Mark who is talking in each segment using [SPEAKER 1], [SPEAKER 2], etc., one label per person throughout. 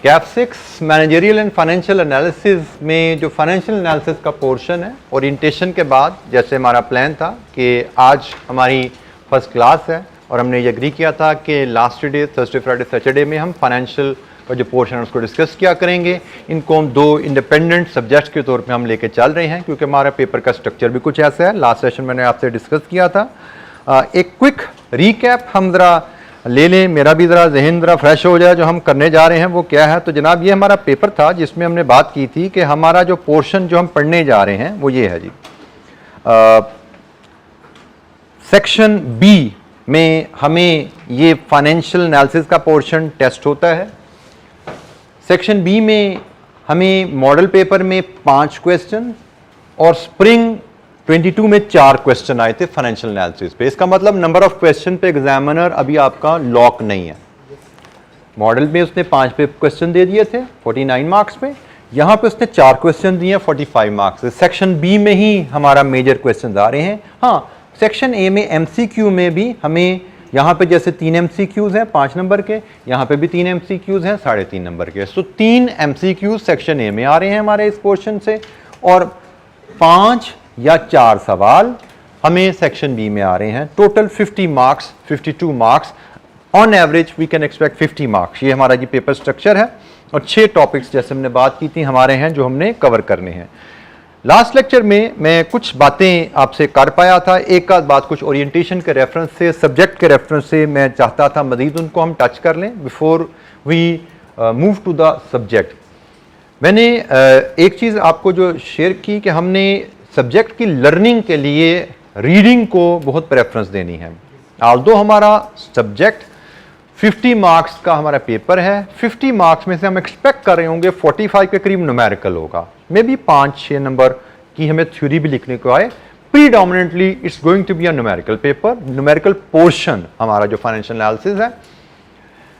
[SPEAKER 1] Gap 6 managerial and financial analysis में जो financial analysis का पोर्शन है, ओरिएंटेशन के बाद जैसे हमारा प्लान था कि आज हमारी फर्स्ट क्लास है और हमने ये एग्री किया था कि last day Thursday Friday Saturday में हम फाइनेंशियल का जो पोर्शन है उसको डिस्कस किया करेंगे। इनको हम 2 इंडिपेंडेंट सब्जेक्ट्स के तौर पे हम लेके चल रहे हैं क्योंकि हमारा पेपर का स्ट्रक्चर भी कुछ ऐसा है। लास्ट सेशन मैंने आपसे डिस्कस किया था। एक क्विक रीकैप हम ज़रा ले लें, मेरा भी ज़रा जहन ज़रा फ्रेश हो जाए। जो हम करने जा रहे हैं वो क्या है, तो जनाब ये हमारा पेपर था जिसमें हमने बात की थी कि हमारा जो पोर्शन जो हम पढ़ने जा रहे हैं वो ये है जी। सेक्शन बी में हमें ये फाइनेंशियल एनालिसिस का पोर्शन टेस्ट होता है। सेक्शन बी में हमें मॉडल पेपर में 5 क्वेश्चन और स्प्रिंग 22 में 4 क्वेश्चन आए थे फाइनेंशियल एनालिसिस पे। इसका मतलब नंबर ऑफ क्वेश्चन पे एग्जामिनर अभी आपका लॉक नहीं है। मॉडल में उसने 5 पे क्वेश्चन दे दिए थे 49 मार्क्स पे, यहाँ पे उसने 4 क्वेश्चन दिए 45 मार्क्स। सेक्शन बी में ही हमारा मेजर क्वेश्चन आ रहे हैं। हाँ, सेक्शन ए में एमसीक्यू में भी हमें यहाँ पे जैसे 3 एमसीक्यूज हैं 5 नंबर के, यहाँ पे भी 3 एमसीक्यूज हैं 3.5 नंबर के। सो 3 एमसीक्यूज सेक्शन ए में आ रहे हैं हमारे इस पोर्शन से और 5 या 4 सवाल हमें सेक्शन बी में आ रहे हैं। Total 50 marks, 52 marks on average we can expect 50 marks. ये हमारा जी पेपर स्ट्रक्चर है और 6 टॉपिक्स जैसे हमने बात की थी हमारे हैं जो हमने कवर करने हैं। लास्ट लेक्चर में मैं कुछ बातें आपसे कर पाया था, एक आध बात कुछ ओरिएंटेशन के रेफरेंस से, सब्जेक्ट के रेफरेंस से मैं चाहता था मजीद उनको हम टच कर लें before we move to the subject. मैंने एक चीज़ आपको जो शेयर की कि हमने सब्जेक्ट की लर्निंग के लिए रीडिंग को बहुत प्रेफरेंस देनी है। ऑल्दो हमारा सब्जेक्ट 50 मार्क्स का हमारा पेपर है, 50 मार्क्स में से हम एक्सपेक्ट कर रहे होंगे 45 के करीब न्यूमेरिकल होगा, मे बी 5-6 नंबर की हमें थ्योरी भी लिखने को आए। Predominantly it's going to be a numerical paper, numerical portion हमारा जो फाइनेंशियल एनालिसिस है।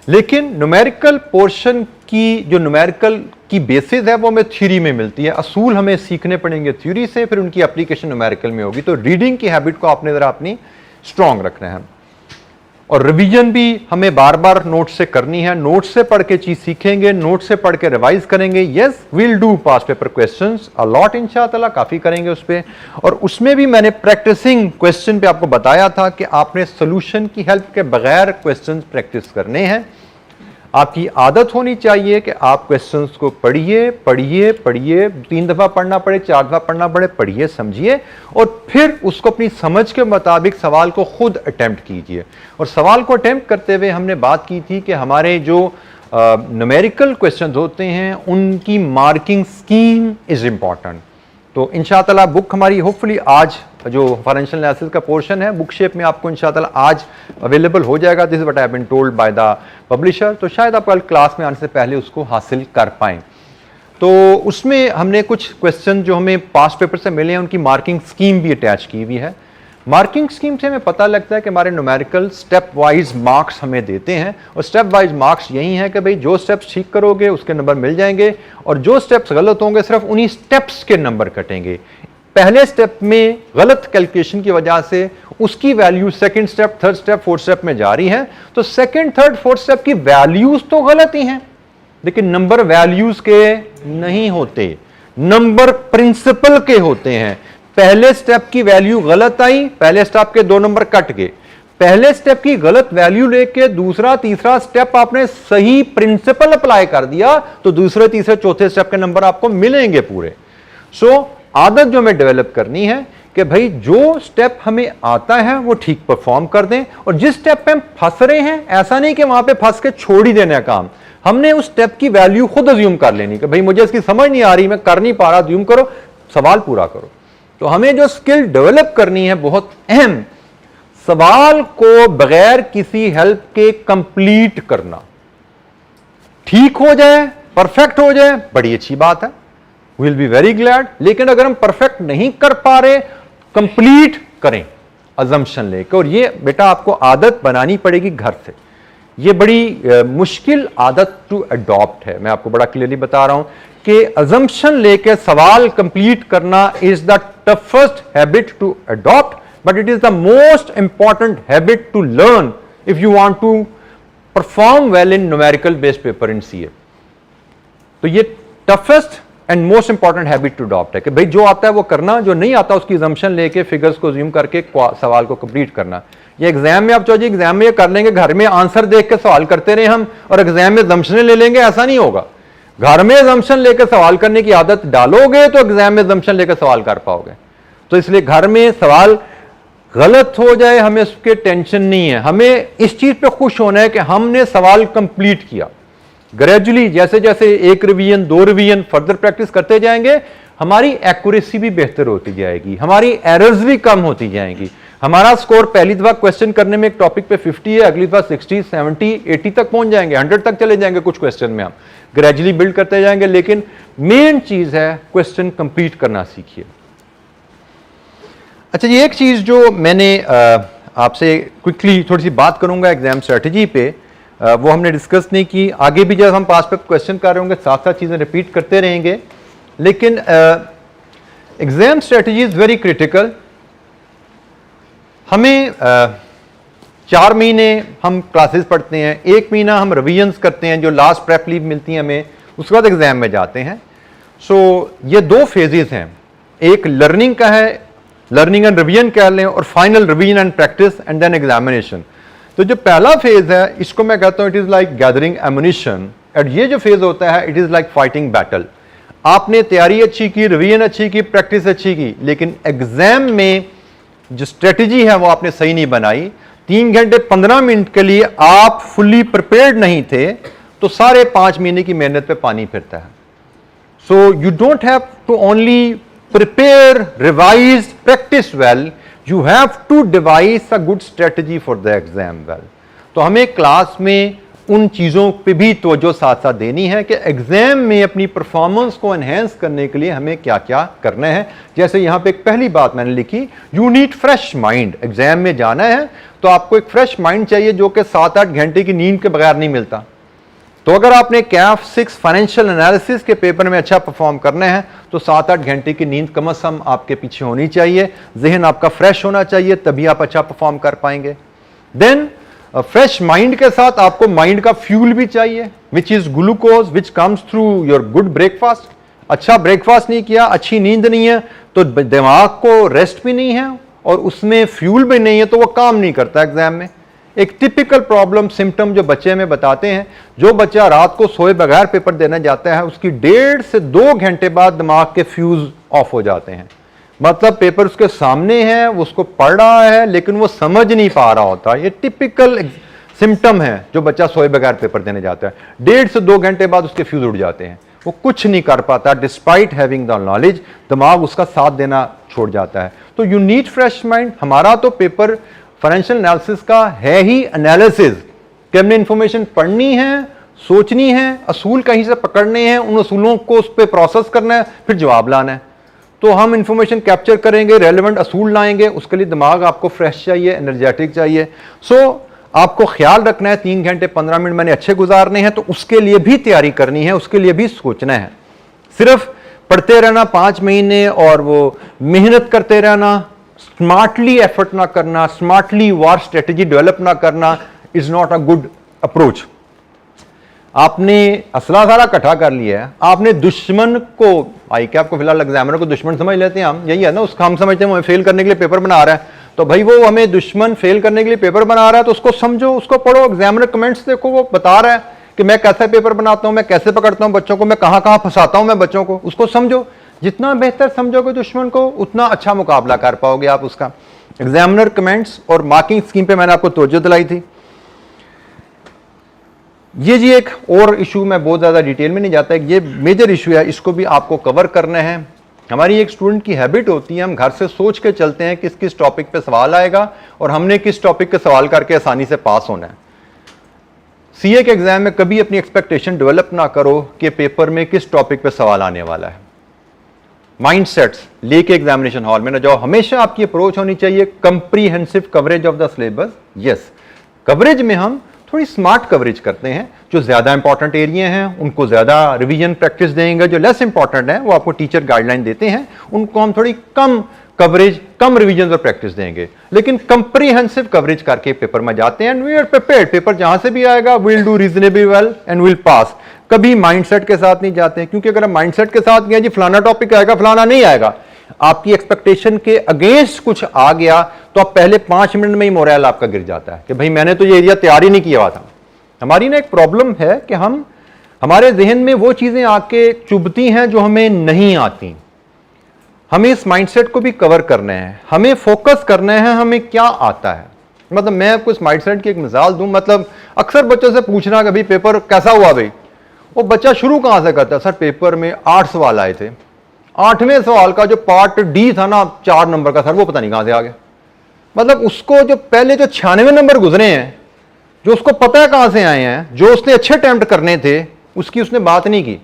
[SPEAKER 1] लेकिन न्यूमेरिकल पोर्शन की जो न्यूमेरिकल की बेसिस है वो हमें थ्योरी में मिलती है, असूल हमें सीखने पड़ेंगे थ्योरी से, फिर उनकी एप्लीकेशन न्यूमेरिकल में होगी। तो रीडिंग की हैबिट को आपने ज़रा अपनी स्ट्रॉन्ग रखना है और रिवीजन भी हमें बार बार नोट से करनी है। नोट से पढ़ के चीज सीखेंगे, नोट से पढ़ के रिवाइज करेंगे। Yes, will do pass paper questions a lot, इंशाअल्लाह काफी करेंगे उस पे। और उसमें भी मैंने प्रैक्टिसिंग क्वेश्चन पे आपको बताया था कि आपने सोल्यूशन की हेल्प के बगैर क्वेश्चंस प्रैक्टिस करने हैं। आपकी आदत होनी चाहिए कि आप क्वेश्चंस को पढ़िए पढ़िए पढ़िए, 3 दफा पढ़ना पड़े 4 दफा पढ़ना पड़े, पढ़िए समझिए और फिर उसको अपनी समझ के मुताबिक सवाल को खुद अटेम्प्ट कीजिए। और सवाल को अटेम्प्ट करते हुए हमने बात की थी कि हमारे जो न्यूमेरिकल क्वेश्चंस होते हैं उनकी मार्किंग स्कीम इज इंपॉर्टेंट। तो इंशाअल्लाह बुक हमारी होपफुली आज जो फाइनेंशियल एनालिसिस का पोर्शन है बुक शेप में आपको इंशाअल्लाह आज अवेलेबल हो जाएगा। This is what I have been told by the publisher. तो शायद आप कल क्लास में आने से पहले उसको हासिल कर पाएं। तो उसमें हमने कुछ क्वेश्चन जो हमें पास्ट पेपर से मिले हैं उनकी मार्किंग स्कीम भी अटैच की हुई है। मार्किंग स्कीम से हमें पता लगता है कि हमारे न्यूमेरिकल स्टेप वाइज मार्क्स हमें देते हैं और स्टेप वाइज मार्क्स यही है कि भाई जो स्टेप्स ठीक करोगे उसके नंबर मिल जाएंगे और जो स्टेप्स गलत होंगे सिर्फ उन्हीं स्टेप्स के नंबर कटेंगे। पहले स्टेप में गलत कैलकुलेशन की वजह से उसकी value second step, third step, fourth step में जा रही है। तो सेकंड, थर्ड, फोर्थ स्टेप की वैल्यूज तो गलत ही हैं लेकिन नंबर वैल्यूज के नहीं होते, नंबर प्रिंसिपल के होते हैं। पहले स्टेप की वैल्यू गलत आई, पहले स्टेप के 2 नंबर कट गए। पहले स्टेप की गलत वैल्यू लेके दूसरा तीसरा स्टेप आपने सही प्रिंसिपल अप्लाई कर दिया तो दूसरे तीसरे चौथे स्टेप के नंबर आपको मिलेंगे पूरे। सो आदत जो हमें डेवलप करनी है कि भाई जो स्टेप हमें आता है वो ठीक परफॉर्म कर दें और जिस स्टेप पे हम फंस रहे हैं ऐसा नहीं कि वहां पे फंस के छोड़ ही देने का काम, हमने उस स्टेप की वैल्यू खुद अज्यूम कर लेनी कि भाई मुझे इसकी समझ नहीं आ रही, मैं कर नहीं पा रहा, अज्यूम करो, सवाल पूरा करो। तो हमें जो स्किल डेवलप करनी है बहुत अहम, सवाल को बगैर किसी हेल्प के कंप्लीट करना। ठीक हो जाए, परफेक्ट हो जाए, बड़ी अच्छी बात है, विल बी वेरी ग्लैड। लेकिन अगर हम परफेक्ट नहीं कर पा रहे, कंप्लीट करें अजम्पशन लेकर। और ये बेटा आपको आदत बनानी पड़ेगी घर से। ये बड़ी मुश्किल आदत टू अडॉप्ट है। मैं आपको बड़ा क्लियरली बता रहा हूं कि अजम्पशन लेके सवाल कंप्लीट करना is the toughest habit to adopt, but it is the most important habit to learn if you want to perform well in numerical based paper in CA. तो ये toughest and most important habit to adopt है कि भाई जो आता है वो करना, जो नहीं आता उसकी assumption लेके फिगर्स को ज्यूम करके सवाल को कंप्लीट करना। ये एग्जाम में आप चाहो जी एग्जाम में ये कर लेंगे, घर में आंसर देख के सवाल करते रहे हम और एग्जाम में assumption ले लेंगे, ऐसा नहीं होगा। घर में assumption लेकर सवाल करने की आदत डालोगे तो एग्जाम में assumption लेकर सवाल कर पाओगे। तो इसलिए घर में सवाल गलत हो जाए हमें उसके टेंशन नहीं है, हमें इस चीज पे खुश होना है कि हमने सवाल कंप्लीट किया। ग्रेजुअली जैसे जैसे एक रिवीजन, 2 रिवीजन फर्दर प्रैक्टिस करते जाएंगे, हमारी एक्यूरेसी भी बेहतर होती जाएगी, हमारी एरर्स भी कम होती जाएंगी। हमारा स्कोर पहली दफा क्वेश्चन करने में एक टॉपिक पे 50 है, अगली दफा 60, 70, 80 तक पहुंच जाएंगे, 100 तक चले जाएंगे कुछ क्वेश्चन में। हम ग्रेजुअली बिल्ड करते जाएंगे, लेकिन मेन चीज है क्वेश्चन कंप्लीट करना सीखिए। अच्छा, ये एक चीज जो मैंने आपसे क्विकली थोड़ी सी बात करूंगा एग्जाम स्ट्रेटजी पे, वो हमने डिस्कस नहीं की। आगे भी जब हम पास पे क्वेश्चन कर रहे होंगे साथ साथ चीजें रिपीट करते रहेंगे, लेकिन exam strategy is very critical. हमें 4 महीने हम क्लासेस पढ़ते हैं, 1 महीना हम रिविजन्स करते हैं जो लास्ट प्रेप लीव मिलती है हमें, उसके बाद एग्जाम में जाते हैं। सो ये 2 फेजेस हैं, एक लर्निंग का है, लर्निंग एंड रिवीजन कह लें, और final revision and practice and then examination. तो जो पहला फेज है इसको मैं कहता हूं it is like gathering ammunition, और ये जो फेज होता है it is like fighting battle. आपने तैयारी अच्छी की, रिवीजन अच्छी की, प्रैक्टिस अच्छी की, लेकिन एग्जाम में जो स्ट्रेटजी है वो आपने सही नहीं बनाई, 3 घंटे 15 मिनट के लिए आप फुल्ली प्रिपेयर्ड नहीं थे, तो सारे 5 महीने की मेहनत पे पानी फिरता है। So you don't have to only prepare, revise, practice well, you have to devise a good strategy for the exam well. तो हमें क्लास में उन चीज़ों पे भी तवज्जो साथ साथ देनी है कि एग्जाम में अपनी परफॉर्मेंस को एनहेंस करने के लिए हमें क्या क्या करना है। जैसे यहाँ पे एक पहली बात मैंने लिखी, you need fresh mind. Exam में जाना है तो आपको एक फ्रेश माइंड चाहिए जो कि 7-8 घंटे की नींद के बगैर नहीं मिलता। तो अगर आपने कैफ 6 फाइनेंशियल एनालिसिस के पेपर में अच्छा परफॉर्म करना है तो 7-8 घंटे की नींद कम से कम आपके पीछे होनी चाहिए, जहन आपका फ्रेश होना चाहिए, तभी आप अच्छा परफॉर्म कर पाएंगे। देन फ्रेश माइंड के साथ आपको माइंड का फ्यूल भी चाहिए, which is glucose which comes through your good breakfast. अच्छा ब्रेकफास्ट नहीं किया, अच्छी नींद नहीं है, तो दिमाग को रेस्ट भी नहीं है और उसमें फ्यूल भी नहीं है, तो वो काम नहीं करता एग्जाम में। एक टिपिकल प्रॉब्लम सिम्टम जो बच्चे में बताते हैं, जो बच्चा रात को सोए बगैर पेपर देने जाता है उसकी 1.5 से 2 घंटे बाद दिमाग के फ्यूज ऑफ हो जाते हैं। मतलब पेपर उसके सामने है, वो उसको पढ़ रहा है लेकिन वो समझ नहीं पा रहा होता। ये टिपिकल सिम्टम है जो बच्चा सोए बगैर पेपर देने जाता है, 1.5 से 2 घंटे बाद उसके फ्यूज उड़ जाते हैं, वो कुछ नहीं कर पाता। डिस्पाइट हैविंग द नॉलेज, दिमाग उसका साथ देना छोड़ जाता है। तो यू नीड फ्रेश माइंड। हमारा तो पेपर फाइनेंशियल एनालिसिस का है ही एनालिसिस कि हमने इंफॉर्मेशन पढ़नी है, सोचनी है, असूल कहीं से पकड़ने हैं, उन असूलों को उस पर प्रोसेस करना है, फिर जवाब लाना है। तो हम इंफॉर्मेशन कैप्चर करेंगे, रेलेवेंट असूल लाएंगे, उसके लिए दिमाग आपको फ्रेश चाहिए, एनर्जेटिक चाहिए। सो आपको ख्याल रखना है 3 घंटे 15 मिनट मैंने अच्छे गुजारने हैं, तो उसके लिए भी तैयारी करनी है, उसके लिए भी सोचना है। सिर्फ पढ़ते रहना 5 महीने और वो मेहनत करते रहना, स्मार्टली एफर्ट ना करना, स्मार्टली वार स्ट्रेटेजी डेवलप ना करना is not a good approach. आपने असला सारा इकट्ठा कर लिया है, आपने दुश्मन को, आई क्या आपको फिलहाल एग्जामिनर को दुश्मन समझ लेते हैं हम, यही है ना, उसका हम समझते हैं हमें फेल करने के लिए पेपर बना रहा है, तो भाई वो हमें दुश्मन फेल करने के लिए पेपर बना रहा है, तो उसको समझो, उसको पढ़ो, एग्जामिनर कमेंट्स देखो, वो बता रहा है कि मैं कैसे पेपर बनाता हूं, मैं कैसे पकड़ता हूं बच्चों को, मैं कहां कहां फंसाता हूं मैं बच्चों को, उसको समझो। जितना बेहतर समझोगे दुश्मन को उतना अच्छा मुकाबला कर पाओगे आप उसका। एग्जामिनर कमेंट्स और मार्किंग स्कीम पे मैंने आपको तवज्जो दिलाई थी। ये जी एक और इशू, मैं बहुत ज्यादा डिटेल में नहीं जाता, ये मेजर इशू है, इसको भी आपको कवर करना है। हमारी एक स्टूडेंट की हैबिट होती है, हम घर से सोच के चलते हैं किस किस टॉपिक पे सवाल आएगा और हमने किस टॉपिक के सवाल करके आसानी से पास होना है। सीए के एग्जाम में कभी अपनी एक्सपेक्टेशन डेवलप ना करो कि पेपर में किस टॉपिक पे सवाल आने वाला है। माइंडसेट्स लेके एग्जामिनेशन हॉल में ना जाओ। हमेशा आपकी अप्रोच होनी चाहिए comprehensive coverage of the syllabus. Yes, coverage में हम थोड़ी स्मार्ट कवरेज करते हैं, जो ज्यादा इंपॉर्टेंट एरिया हैं उनको ज्यादा रिवीजन प्रैक्टिस देंगे, जो लेस इंपॉर्टेंट है वो आपको टीचर गाइडलाइन देते हैं, उनको हम थोड़ी कम कवरेज, कम रिवीजन और प्रैक्टिस देंगे, लेकिन कंप्रीहेंसिव कवरेज करके पेपर में जाते हैं and we are prepared. Paper जहां से भी आएगा will do reasonably well and will pass. कभी माइंडसेट के साथ नहीं जाते, क्योंकि अगर माइंडसेट के साथ गया जी फलाना टॉपिक आएगा फलाना नहीं आएगा, आपकी एक्सपेक्टेशन के अगेंस्ट कुछ आ गया तो आप पहले 5 मिनट में ही मोरल आपका गिर जाता है कि भाई मैंने तो ये एरिया तैयार ही नहीं किया हुआ था। हमारी ना एक प्रॉब्लम है कि हमारे जहन में वो चीजें आके चुभती हैं जो हमें नहीं आती। हमें इस माइंडसेट को भी कवर करना है, हमें फोकस करना है हमें क्या आता है। मतलब मैं आपको इस माइंडसेट की एक मिसाल दूं, मतलब अक्सर बच्चों से पूछना कि भाई पेपर कैसा हुआ भाई, वो बच्चा शुरू कहां से करता है, सर पेपर में 8 सवाल आए थे, 8वें सवाल का जो पार्ट डी था ना 4 नंबर का, सर वो पता नहीं कहां से आ गया। मतलब उसको जो पहले जो 96 नंबर गुजरे हैं, जो उसको पता है कहां से आए हैं, जो उसने अच्छे अटेम्प्ट करने थे उसकी उसने बात नहीं की।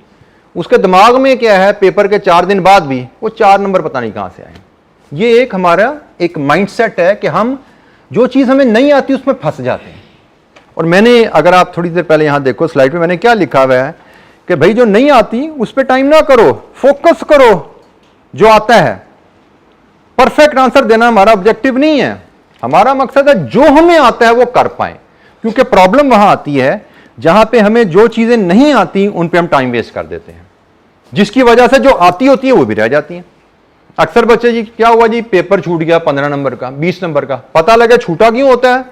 [SPEAKER 1] उसके दिमाग में क्या है, पेपर के 4 दिन बाद भी वो 4 नंबर पता नहीं कहां से आए। ये एक हमारा एक माइंडसेट है कि हम जो चीज हमें नहीं आती उसमें फंस जाते हैं। और मैंने, अगर आप थोड़ी देर पहले यहां देखो स्लाइड पे मैंने क्या लिखा हुआ है कि भाई जो नहीं आती उस पर टाइम ना करो, फोकस करो जो आता है। परफेक्ट आंसर देना हमारा ऑब्जेक्टिव नहीं है, हमारा मकसद है जो हमें आता है वो कर पाए। क्योंकि प्रॉब्लम वहां आती है जहां पे हमें जो चीजें नहीं आती उन पे हम टाइम वेस्ट कर देते हैं, जिसकी वजह से जो आती होती है वो भी रह जाती है। अक्सर बच्चे जी क्या हुआ जी पेपर छूट गया 15 नंबर का, 20 नंबर का, पता लगे छूटा क्यों होता है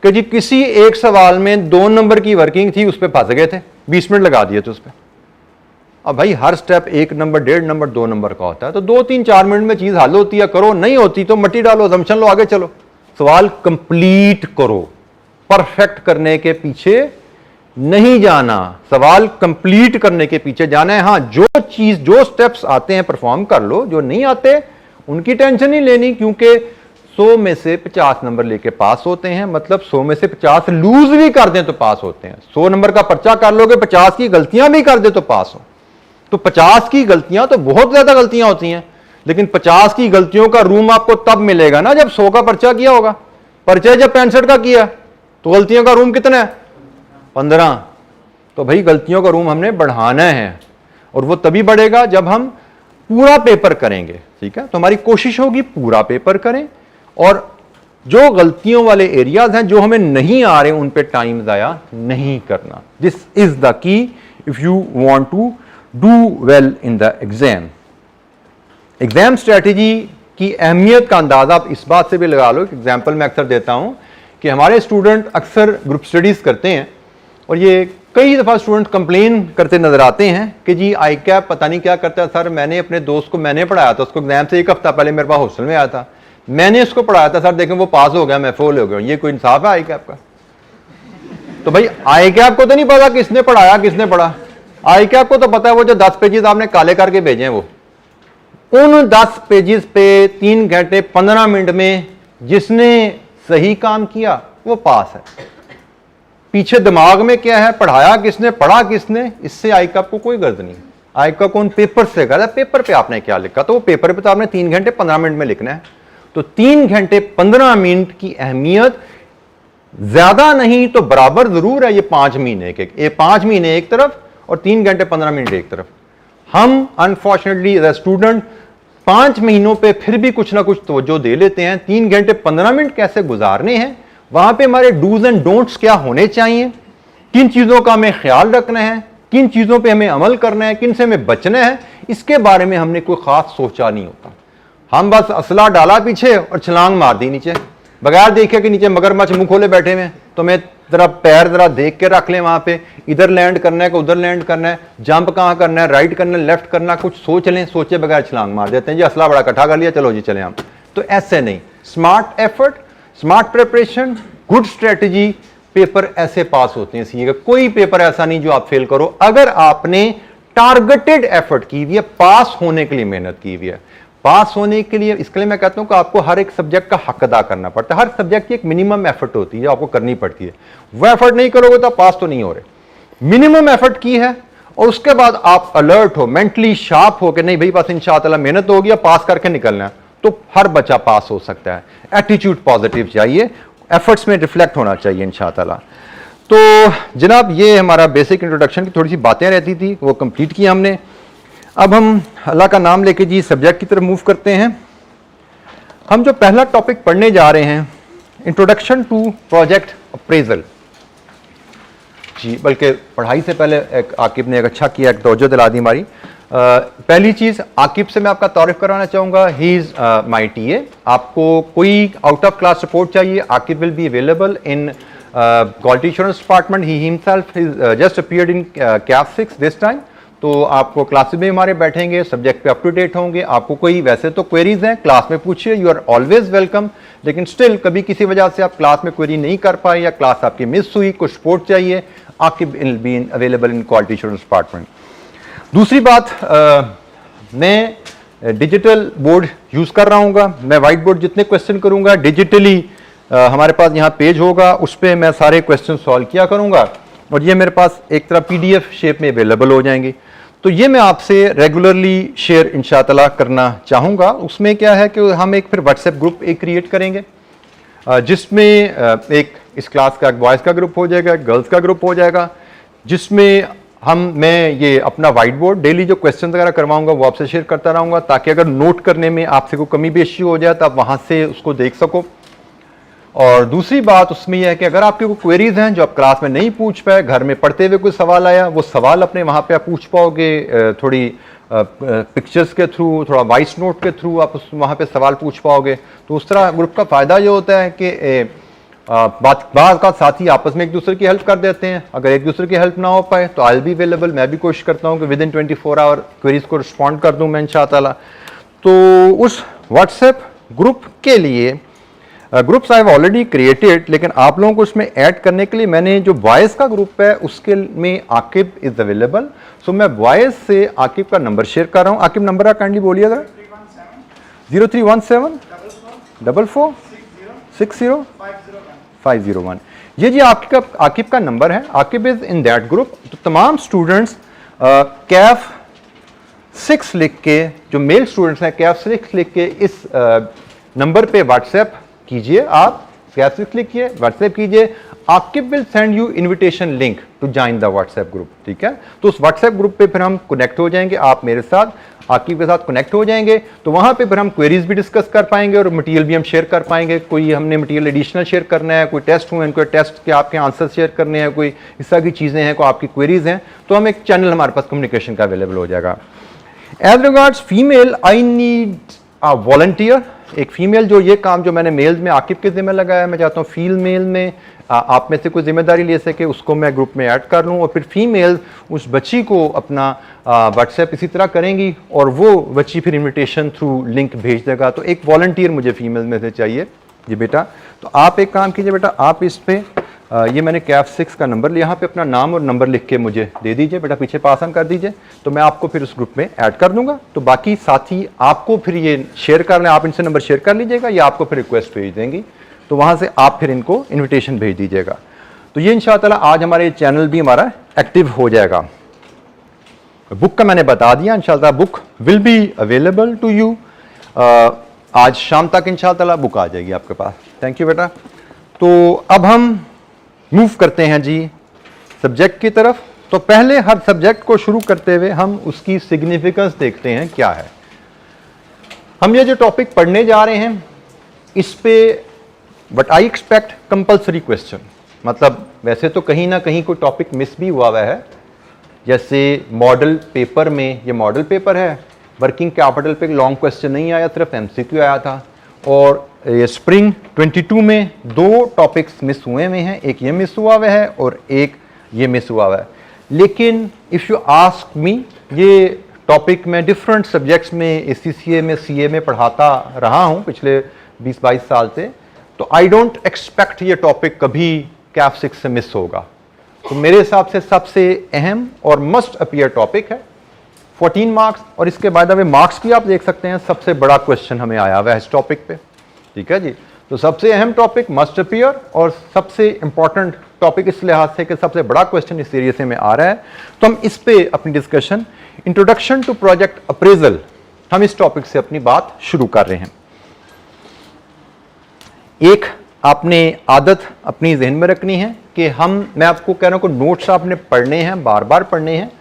[SPEAKER 1] कि जी किसी एक सवाल में 2 नंबर की वर्किंग थी, उस पर फंस गए थे, 20 मिनट लगा दिए थे उस पर। अब भाई हर स्टेप 1 नंबर, 1.5 नंबर, 2 नंबर का होता है, तो 2-3-4 मिनट में चीज हल होती है, करो, नहीं होती तो मट्टी डालो, असम्पशन लो, आगे चलो। सवाल कंप्लीट करो, परफेक्ट करने के पीछे नहीं जाना, सवाल कंप्लीट करने के पीछे जाना है। हाँ, जो चीज, जो स्टेप्स आते हैं परफॉर्म कर लो, जो नहीं आते उनकी टेंशन नहीं लेनी, क्योंकि 100 में से 50 नंबर लेके पास होते हैं। मतलब 100 में से 50 लूज भी कर दें तो पास होते हैं। 100 नंबर का पर्चा कर लोगे, 50 की गलतियां भी कर दे तो पास हो। तो 50 की गलतियां तो बहुत ज्यादा गलतियां होती हैं, लेकिन 50 की गलतियों का रूम आपको तब मिलेगा ना जब 100 का पर्चा किया होगा। पर्चा जब 65 का किया तो गलतियों का रूम कितना है, 15। तो भाई गलतियों का रूम हमने बढ़ाना है, और वो तभी बढ़ेगा जब हम पूरा पेपर करेंगे। ठीक है, तो हमारी कोशिश होगी पूरा पेपर करें, और जो गलतियों वाले एरियाज हैं जो हमें नहीं आ रहे उन पे टाइम जाया नहीं करना। This is the key if you want to do well in the exam. Exam strategy की अहमियत का अंदाजा आप इस बात से भी लगा लो। एग्जाम्पल मैं अक्सर देता हूं कि हमारे स्टूडेंट अक्सर ग्रुप स्टडीज करते हैं, और ये कई दफ़ा स्टूडेंट कंप्लेन करते नजर आते हैं कि जी आई कैप पता नहीं क्या करता है सर, मैंने अपने दोस्त को मैंने पढ़ाया था, उसको एग्जाम से 1 हफ्ता पहले मेरे पास हॉस्टल में आया था, मैंने उसको पढ़ाया था सर, देखें वो पास हो गया, मैं फेल हो गया। ये कोई इंसाफ है आई कैप का? तो भाई आई कैप को तो नहीं पता किसने पढ़ाया किसने पढ़ा, आई कैप को तो पता है वो जो 10 पेजेस आपने काले करके भेजे हैं, वो उन 10 पेजेस पे 3 घंटे 15 मिनट में जिसने सही काम किया वो पास है। पीछे दिमाग में क्या है, पढ़ाया किसने, पढ़ा किसने, इससे आई कैप को कोई गर्द नहीं। आई कैप को उन पेपर से गर्द है, पेपर पे आपने क्या लिखा, तो वो पेपर पे तो आपने 3 घंटे 15 मिनट में लिखना है। तो 3 घंटे 15 मिनट की अहमियत ज्यादा नहीं तो बराबर जरूर है ये 5 महीने के, ये 5 महीने एक तरफ और 3 घंटे 15 मिनट एक तरफ। हम अनफॉर्चुनेटली एज ए स्टूडेंट 5 महीनों पे फिर भी कुछ ना कुछ तवज्जो दे लेते हैं। 3 घंटे 15 मिनट कैसे गुजारने हैं, वहां पे हमारे डूज एंड डोंट्स क्या होने चाहिए, किन चीजों का हमें ख्याल रखना है, किन चीजों पे हमें अमल करना है, किन से हमें बचना है, इसके बारे में हमने कोई खास सोचा नहीं होता। हम बस असला डाला पीछे और छलांग मार दी नीचे, बगैर देखे कि नीचे मगरमच्छ मुंह खोले बैठे हुए, तो मैं जरा पैर जरा देख के रख लें, वहां पे इधर लैंड करना है कि उधर लैंड करना है, जंप कहां करना है, राइट करना है, लेफ्ट करना, कुछ सोच लें, सोचे बगैर छलांग मार देते हैं जी, असला बड़ा इकट्ठा कर लिया, चलो जी चले हम। तो ऐसे नहीं, smart effort, smart preparation, good strategy, paper ऐसे पास होते हैं। सीखिएगा, कोई पेपर ऐसा नहीं जो आप फेल करो अगर आपने टारगेटेड एफर्ट की हुई है, पास होने के लिए मेहनत की हुई है। पास होने के लिए, इसके लिए मैं कहता हूं कि आपको हर एक सब्जेक्ट का हक अदा करना पड़ता है। हर सब्जेक्ट की एक मिनिमम एफर्ट होती है जो आपको करनी पड़ती है, वो एफर्ट नहीं करोगे तो पास तो नहीं हो रहे। मिनिमम एफर्ट की है और उसके बाद आप अलर्ट हो, मेंटली शार्प हो कि नहीं भाई बस इंशाअल्लाह मेहनत होगी, पास करके निकलना है, तो हर बच्चा पास हो सकता है। एटीट्यूड पॉजिटिव चाहिए, एफर्ट्स में रिफ्लेक्ट होना चाहिए इंशाअल्लाह। तो जनाब ये हमारा बेसिक इंट्रोडक्शन की थोड़ी सी बातें रहती थी, वो कंप्लीट किया हमने। अब हम अल्लाह का नाम लेके जी सब्जेक्ट की तरफ मूव करते हैं। हम जो पहला टॉपिक पढ़ने जा रहे हैं, इंट्रोडक्शन टू प्रोजेक्ट अप्रेजल। जी, बल्कि पढ़ाई से पहले आकिब ने एक अच्छा किया, एक तवज्जो दिला दी हमारी। पहली चीज़, आकिब से मैं आपका तारुफ कराना चाहूँगा। He is my TA। आपको कोई आउट ऑफ क्लास सपोर्ट चाहिए, Aqib will be available in quality assurance department. He himself just appeared in CAF 6 this time. तो आपको क्लासेस में हमारे बैठेंगे, सब्जेक्ट पे अप टू डेट होंगे। आपको कोई वैसे तो क्वेरीज हैं, क्लास में पूछिए, यू आर ऑलवेज वेलकम। लेकिन स्टिल कभी किसी वजह से आप क्लास में क्वेरी नहीं कर पाए या क्लास आपकी मिस हुई, कुछ सपोर्ट चाहिए, Aqib will be available in quality assurance department. दूसरी बात, मैं डिजिटल बोर्ड यूज़ कर रहा हूँ। मैं वाइट बोर्ड जितने क्वेश्चन करूँगा डिजिटली हमारे पास यहाँ पेज होगा, उस पर मैं सारे क्वेश्चन सॉल्व किया करूँगा और ये मेरे पास एक तरह PDF शेप में अवेलेबल हो जाएंगे। तो ये मैं आपसे रेगुलरली शेयर इंशाअल्लाह करना चाहूँगा। उसमें क्या है कि हम एक फिर व्हाट्सएप ग्रुप एक क्रिएट करेंगे, जिसमें एक इस क्लास का बॉयज़ का ग्रुप हो जाएगा, गर्ल्स का ग्रुप हो जाएगा, जिसमें मैं ये अपना वाइट बोर्ड डेली जो क्वेश्चन वगैरह करवाऊंगा वो आपसे शेयर करता रहूँगा, ताकि अगर नोट करने में आपसे कोई कमी बेशी हो जाए तो आप वहाँ से उसको देख सको। और दूसरी बात उसमें यह है कि अगर आपके कोई क्वेरीज हैं जो आप क्लास में नहीं पूछ पाए, घर में पढ़ते हुए कोई सवाल आया, वो सवाल अपने वहाँ पे आप पूछ पाओगे, थोड़ी पिक्चर्स के थ्रू, थोड़ा वॉइस नोट के थ्रू आप वहाँ पे सवाल पूछ पाओगे। तो उस तरह ग्रुप का फ़ायदा ये होता है कि बात का साथी आपस में एक दूसरे की हेल्प कर देते हैं। अगर एक दूसरे की हेल्प ना हो पाए तो आई विल बी अवेलेबल। मैं भी कोशिश करता हूँ कि विद इन 24 आवर क्वेरीज को रिस्पॉन्ड कर दूँ मैं इंशाअल्लाह। तो उस व्हाट्सएप ग्रुप के लिए groups I have already created, लेकिन आप लोगों को उसमें ऐड करने के लिए मैंने जो वॉइस का ग्रुप है उसके में आकिब इज अवेलेबल। सो मैं वॉइस से आकिब का नंबर शेयर कर रहा हूँ। आकिब नंबर आप काइंडली बोलिएगा। 0317 44 60 501। ये जी आकिब का नंबर है। Aqib is in that group. तो तमाम स्टूडेंट्स CAF 6 लिख के, जो मेल स्टूडेंट्स हैं CAF 6 लिख के इस नंबर पे व्हाट्सएप कीजिए। आप CAF 6 लिखिए, व्हाट्सएप कीजिए। Aqib will send you invitation link to join the WhatsApp group. ठीक है, तो उस व्हाट्सएप ग्रुप पे फिर हम कनेक्ट हो जाएंगे, आप मेरे साथ आकिब के साथ कनेक्ट हो जाएंगे। तो वहाँ पे फिर हम क्वेरीज भी डिस्कस कर पाएंगे और मटेरियल भी हम शेयर कर पाएंगे। कोई हमने मटेरियल एडिशनल शेयर करना है, कोई टेस्ट हुए हैं, कोई टेस्ट के आपके आंसर शेयर करने हैं, कोई इस तरह की चीज़ें हैं, कोई आपकी क्वेरीज हैं, तो हम एक चैनल हमारे पास कम्युनिकेशन का अवेलेबल हो जाएगा। As regards female, I need a volunteer. एक फीमेल जो ये काम जो मैंने मेल में आकिब के जिम्मे लगाया, मैं चाहता हूँ फीमेल में आप में से कोई जिम्मेदारी ले सके, उसको मैं ग्रुप में ऐड कर लूँ और फिर फीमेल उस बच्ची को अपना व्हाट्सएप इसी तरह करेंगी और वो बच्ची फिर इनविटेशन थ्रू लिंक भेज देगा। तो एक वॉलंटियर मुझे फीमेल में से चाहिए जी बेटा। तो आप एक काम कीजिए बेटा, आप इस पे ये मैंने CAF 6 का नंबर यहाँ पे अपना नाम और नंबर लिख के मुझे दे दीजिए बेटा, पीछे पास ऑन कर दीजिए, तो मैं आपको फिर उस ग्रुप में ऐड कर दूंगा। तो बाकी साथी आपको फिर ये शेयर कर लें, आप इनसे नंबर शेयर कर लीजिएगा या आपको फिर रिक्वेस्ट भेज देंगी, तो वहाँ से आप फिर इनको इन्विटेशन भेज दीजिएगा। तो ये इंशाअल्लाह आज हमारे चैनल भी हमारा एक्टिव हो जाएगा। बुक का मैंने बता दिया, इंशाअल्लाह book will be available to you. आज शाम तक इंशाअल्लाह बुक आ जाएगी आपके पास। थैंक यू बेटा। तो अब हम मूव करते हैं जी सब्जेक्ट की तरफ। तो पहले हर सब्जेक्ट को शुरू करते हुए हम उसकी सिग्निफिकेंस देखते हैं क्या है। हम ये जो टॉपिक पढ़ने जा रहे हैं इस पे but I expect compulsory question, मतलब वैसे तो कहीं ना कहीं कोई टॉपिक मिस भी हुआ है, जैसे मॉडल पेपर में, ये मॉडल पेपर है, वर्किंग कैपिटल पे लॉन्ग क्वेश्चन नहीं आया, सिर्फ MCQ आया था। और ये स्प्रिंग 22 में 2 टॉपिक्स मिस हुए हैं, एक ये मिस हुआ हुआ है और एक ये मिस हुआ हुआ है। लेकिन इफ़ यू आस्क मी, ये टॉपिक मैं डिफरेंट सब्जेक्ट्स में ACCA में CA में पढ़ाता रहा हूँ पिछले 20-22 साल से, तो आई डोंट एक्सपेक्ट ये टॉपिक कभी CAF 6 से मिस होगा। तो मेरे हिसाब से सबसे अहम और मस्ट अपीयर टॉपिक है। 14 मार्क्स और इसके बाद में मार्क्स भी आप देख सकते हैं, सबसे बड़ा क्वेश्चन हमें आया हुआ है इस टॉपिक पे। ठीक है जी, तो सबसे अहम टॉपिक मस्ट अपीयर और सबसे इंपॉर्टेंट टॉपिक इस लिहाज से कि सबसे बड़ा क्वेश्चन इस सीरीज में आ रहा है। तो हम इस पे अपनी discussion, introduction to project appraisal, हम इस टॉपिक से अपनी बात शुरू कर रहे हैं। एक आपने आदत अपनी जहन में रखनी है कि मैं आपको कह रहा हूं कि नोट्स आपने पढ़ने हैं, बार बार पढ़ने हैं,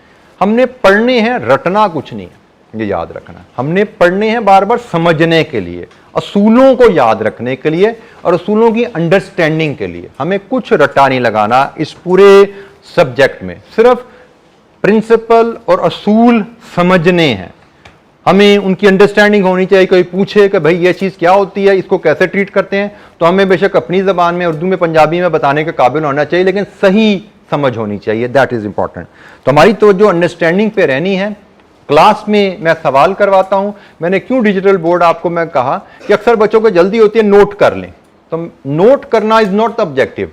[SPEAKER 1] हमने पढ़ने हैं, रटना कुछ नहीं है। ये याद रखना है। हमने पढ़ने हैं बार बार समझने के लिए, असूलों को याद रखने के लिए और असूलों की अंडरस्टैंडिंग के लिए। हमें कुछ रट्टा नहीं लगाना इस पूरे सब्जेक्ट में, सिर्फ प्रिंसिपल और असूल समझने हैं। हमें उनकी अंडरस्टैंडिंग होनी चाहिए। कोई पूछे कि भाई ये चीज़ क्या होती है, इसको कैसे ट्रीट करते हैं, तो हमें बेशक अपनी ज़बान में, उर्दू में, पंजाबी में बताने के काबिल होना चाहिए, लेकिन सही समझ होनी चाहिए। That is important. तो हमारी तो जो अंडरस्टैंडिंग पे रहनी है। क्लास में मैं सवाल करवाता हूं। मैंने क्यों डिजिटल बोर्ड आपको मैं कहा कि अक्सर बच्चों को जल्दी होती है नोट कर लें, तो नोट करना is not the objective.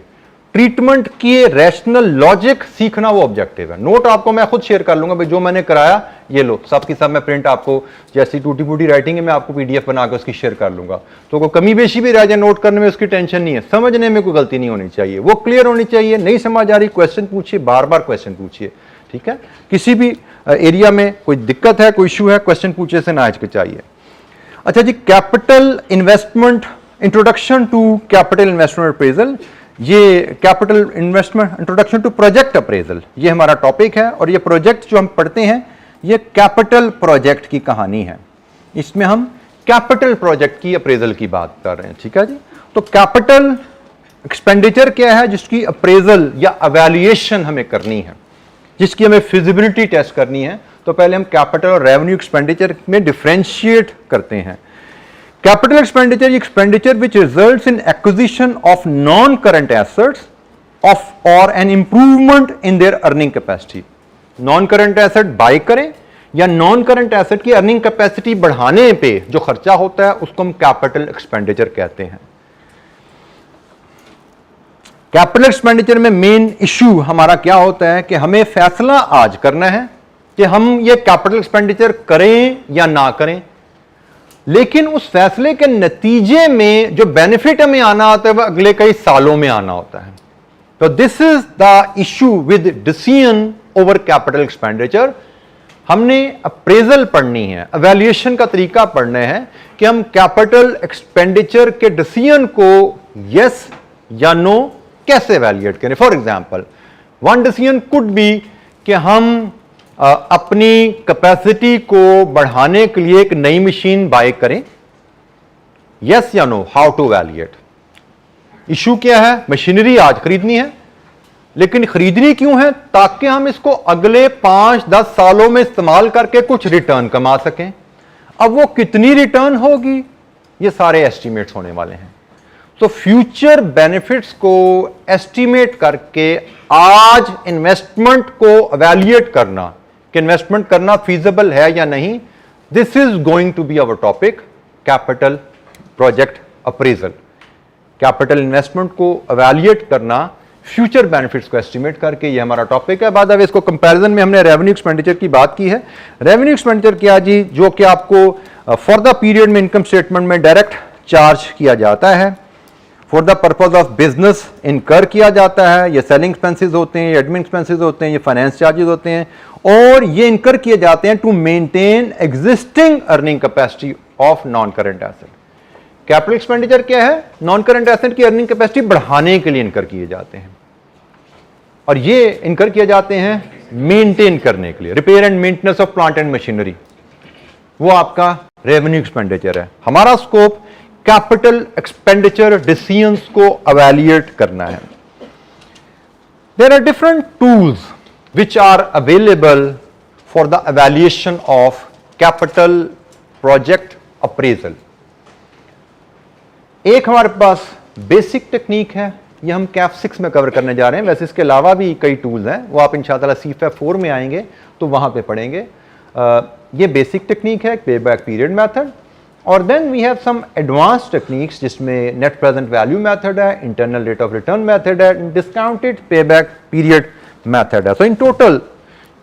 [SPEAKER 1] Treatment की रैशनल लॉजिक सीखना वो ऑब्जेक्टिव है। नोट आपको मैं खुद शेयर कर लूंगा, भाई जो मैंने कराया ये लो, सब की सब मैं प्रिंट आपको, जैसी टूटी फूटी राइटिंग है मैं आपको पीडीएफ बना के उसकी शेयर कर लूंगा। तो कोई कमी बेशी भी रह जाए नोट करने में उसकी टेंशन नहीं है, समझने में कोई गलती नहीं होनी चाहिए, वो क्लियर होनी चाहिए। नहीं समझ आ रही क्वेश्चन पूछिए, बार बार क्वेश्चन पूछिए, ठीक है। किसी भी एरिया में कोई दिक्कत है, कोई इशू है, क्वेश्चन पूछे से ना हिचकिचाइए। अच्छा जी, capital investment, introduction to capital investment appraisal. ये capital investment introduction to project appraisal, ये हमारा टॉपिक है। और ये प्रोजेक्ट जो हम पढ़ते हैं ये कैपिटल प्रोजेक्ट की कहानी है। इसमें हम कैपिटल प्रोजेक्ट की अप्रेजल की बात कर रहे हैं, ठीक है जी। तो कैपिटल एक्सपेंडिचर क्या है, जिसकी अप्रेजल या एवेल्युएशन हमें करनी है, जिसकी हमें फिजिबिलिटी टेस्ट करनी है। तो पहले हम कैपिटल और रेवेन्यू एक्सपेंडिचर में डिफरेंशिएट करते हैं। Capital expenditure which results in acquisition of non-current assets of or an improvement in their earning capacity। Non current asset buy करें या नॉन करंट एसेट की अर्निंग कैपेसिटी बढ़ाने पे जो खर्चा होता है उसको हम कैपिटल एक्सपेंडिचर कहते हैं। कैपिटल एक्सपेंडिचर में मेन इश्यू हमारा क्या होता है कि हमें फैसला आज करना है कि हम ये कैपिटल एक्सपेंडिचर करें या ना करें, लेकिन उस फैसले के नतीजे में जो बेनिफिट हमें आना होता है वह अगले कई सालों में आना होता है। तो this is the issue with decision over capital expenditure. हमने अप्रेजल पढ़नी है, एवेल्युएशन का तरीका पढ़ना है कि हम कैपिटल एक्सपेंडिचर के डिसीजन को यस या नो कैसे एवेल्युएट करें। For example, one decision could be कि हम अपनी कैपेसिटी को बढ़ाने के लिए एक नई मशीन बाय करें, यस या no, how to evaluate. Issue क्या है, मशीनरी आज खरीदनी है, लेकिन खरीदनी क्यों है, ताकि हम इसको अगले 5-10 सालों में इस्तेमाल करके कुछ रिटर्न कमा सकें। अब वो कितनी रिटर्न होगी, ये सारे एस्टिमेट्स होने वाले हैं। तो फ्यूचर बेनिफिट्स को एस्टिमेट करके आज इन्वेस्टमेंट को एवेल्युएट करना कि इन्वेस्टमेंट करना फीजिबल है या नहीं, this is going to be our topic, capital project appraisal. Capital investment को एवेल्युएट करना, फ्यूचर बेनिफिट्स को एस्टिमेट करके, ये हमारा टॉपिक है। बाद अब इसको कंपैरिजन में हमने रेवेन्यू एक्सपेंडिचर की बात की है। रेवेन्यू एक्सपेंडिचर क्या जी, जो कि आपको फॉर द पीरियड में इनकम स्टेटमेंट में डायरेक्ट चार्ज किया जाता है, for the purpose of business इनकर किया जाता है। ये सेलिंग एक्सपेंसेस होते हैं, ये एडमिन एक्सपेंसेस होते हैं, ये फाइनेंस चार्जेस होते हैं, और ये इनकर किए जाते हैं to maintain existing earning capacity of non current asset. Capital expenditure क्या है, नॉन करंट एसेट की अर्निंग कैपेसिटी बढ़ाने के लिए इनकर किए जाते हैं, और ये इनकर किए जाते हैं मेंटेन करने के लिए, repair and maintenance of plant and machinery, वो आपका रेवेन्यू एक्सपेंडिचर है। हमारा स्कोप कैपिटल एक्सपेंडिचर डिसीजंस को एवेल्युएट करना है। There are different tools which are available for the evaluation of capital project appraisal। एक हमारे पास बेसिक टेक्निक है, ये हम कैफ 6 में कवर करने जा रहे हैं। वैसे इसके अलावा भी कई टूल्स हैं, वो आप इंशाअल्लाह CFF 4 में आएंगे तो वहां पे पढ़ेंगे। ये बेसिक टेक्निक है, पे बैक पीरियड मेथड, और then we have some advance techniques जिसमें नेट प्रेजेंट वैल्यू मेथड है, internal rate of return method है, discounted pay back period method है। तो इन टोटल,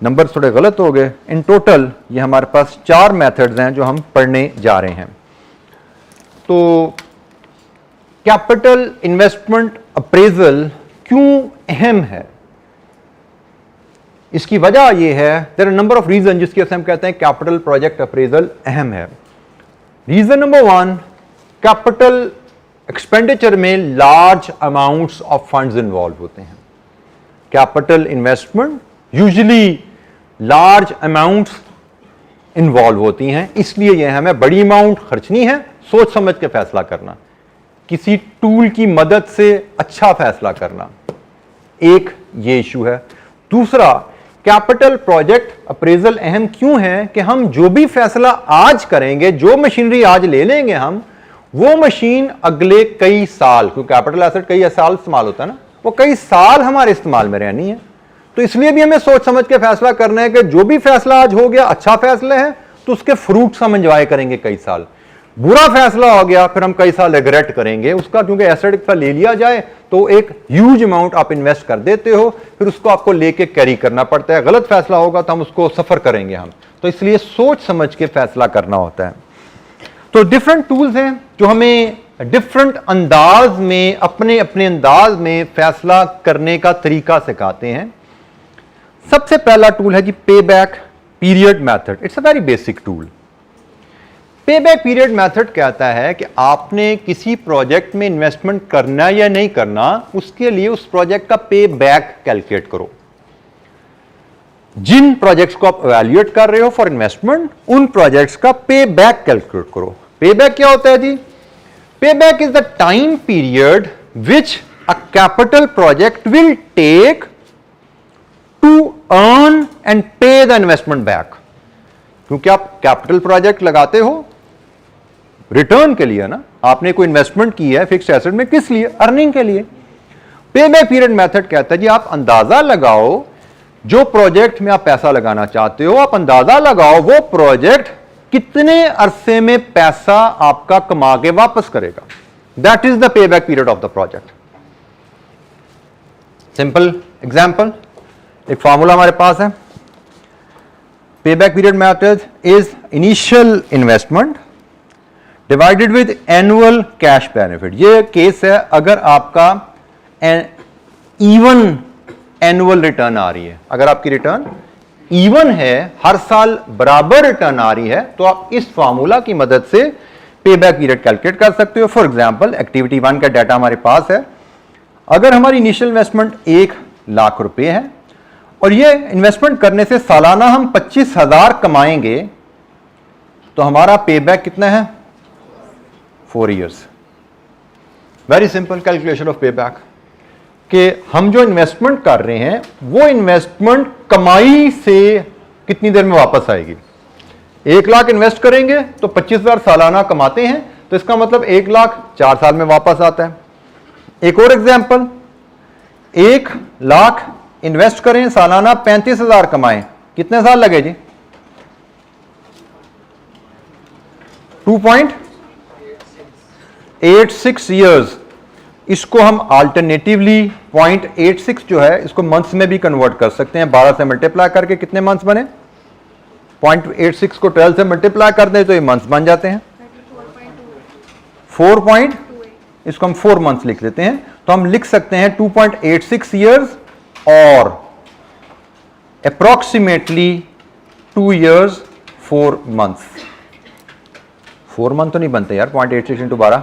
[SPEAKER 1] नंबर थोड़े गलत हो गए, इन टोटल ये हमारे पास 4 मेथड्स हैं जो हम पढ़ने जा रहे हैं। तो कैपिटल इन्वेस्टमेंट अप्रेजल क्यों अहम है, इसकी वजह यह है, there are number of reason जिसकी वजह से हम कहते हैं कैपिटल प्रोजेक्ट अप्रेजल अहम है। रीजन नंबर 1, कैपिटल एक्सपेंडिचर में large amounts of funds involve होते हैं। Capital investment usually large amounts involve होती हैं, इसलिए यह हमें बड़ी अमाउंट खर्चनी है, सोच समझ के फैसला करना, किसी टूल की मदद से अच्छा फैसला करना, एक ये इशू है। दूसरा, कैपिटल प्रोजेक्ट अप्रेजल अहम क्यों है कि हम जो भी फैसला आज करेंगे, जो मशीनरी आज ले लेंगे हम, वो मशीन अगले कई साल, क्योंकि कैपिटल एसेट कई साल इस्तेमाल होता है ना, वो कई साल हमारे इस्तेमाल में रहनी है। तो इसलिए भी हमें सोच समझ के फैसला करना है कि जो भी फैसला आज हो गया अच्छा फैसला है तो उसके फ्रूट्स हम एंजॉय करेंगे कई साल। बुरा फैसला हो गया फिर हम कई साल रिग्रेट करेंगे उसका, क्योंकि एसेट का ले लिया जाए तो एक ह्यूज अमाउंट आप इन्वेस्ट कर देते हो, फिर उसको आपको लेके कैरी करना पड़ता है। गलत फैसला होगा तो हम उसको सफर करेंगे हम, तो इसलिए सोच समझ के फैसला करना होता है। तो डिफरेंट टूल्स हैं जो हमें डिफरेंट अंदाज में, अपने अपने अंदाज में फैसला करने का तरीका सिखाते हैं। सबसे पहला टूल है जी pay back period method. It's a very basic tool. पे बैक पीरियड मेथड कहता है कि आपने किसी प्रोजेक्ट में इन्वेस्टमेंट करना या नहीं करना, उसके लिए उस प्रोजेक्ट का पे बैक कैलकुलेट करो। जिन प्रोजेक्ट्स को आप इवैल्यूएट कर रहे हो फॉर इन्वेस्टमेंट, उन प्रोजेक्ट्स का पे बैक कैलकुलेट करो। पे बैक क्या होता है जी? Pay back is the time period which a capital project will take to earn and pay the investment back. क्योंकि आप कैपिटल प्रोजेक्ट लगाते हो रिटर्न के लिए ना, आपने कोई इन्वेस्टमेंट की है फिक्स्ड एसेट में, किस लिए? अर्निंग के लिए। पे बैक पीरियड मेथड कहता है जी आप अंदाजा लगाओ, जो प्रोजेक्ट में आप पैसा लगाना चाहते हो, आप अंदाजा लगाओ वो प्रोजेक्ट कितने अरसे में पैसा आपका कमा के वापस करेगा। That is the pay back period of the project. Simple example, एक फॉर्मूला हमारे पास है। Pay back period method is initial investment divided with annual cash benefit. ये केस है अगर आपका इवन एनुअल रिटर्न आ रही है, अगर आपकी रिटर्न इवन है, हर साल बराबर रिटर्न आ रही है, तो आप इस फॉर्मूला की मदद से पे बैक पीरियड कैलकुलेट कर सकते हो। फॉर एग्जांपल एक्टिविटी 1 का डाटा हमारे पास है। अगर हमारी इनिशियल इन्वेस्टमेंट 1 लाख रुपए है और ये इन्वेस्टमेंट करने से सालाना हम 25,000 कमाएंगे, तो हमारा पे बैक कितना है? 4 years. Very simple calculation of पे बैक, कि हम जो इन्वेस्टमेंट कर रहे हैं वो इन्वेस्टमेंट कमाई से कितनी देर में वापस आएगी। 1 लाख इन्वेस्ट करेंगे तो 25,000 सालाना कमाते हैं, तो इसका मतलब 1 लाख 4 साल में वापस आता है। एक और एग्जांपल, 1 लाख इन्वेस्ट करें, सालाना 35,000 कमाएं, कितने साल लगे जी? 2.86 ईयर्स। इसको हम अल्टरनेटिवली 0.86 जो है इसको मंथ्स में भी कन्वर्ट कर सकते हैं। 12 से मल्टीप्लाई करके कितने मंथ्स बने? 0.86 को 12 से मल्टीप्लाई कर दें तो ये मंथ्स बन जाते हैं 4. इसको हम 4 मंथ्स लिख लेते हैं, तो हम लिख सकते हैं 2.86 ईयर्स और अप्रोक्सीमेटली 2 ईयर्स 4 मंथ्स। 4 मंथ तो नहीं बनते यार, 0.86 इंटू 12,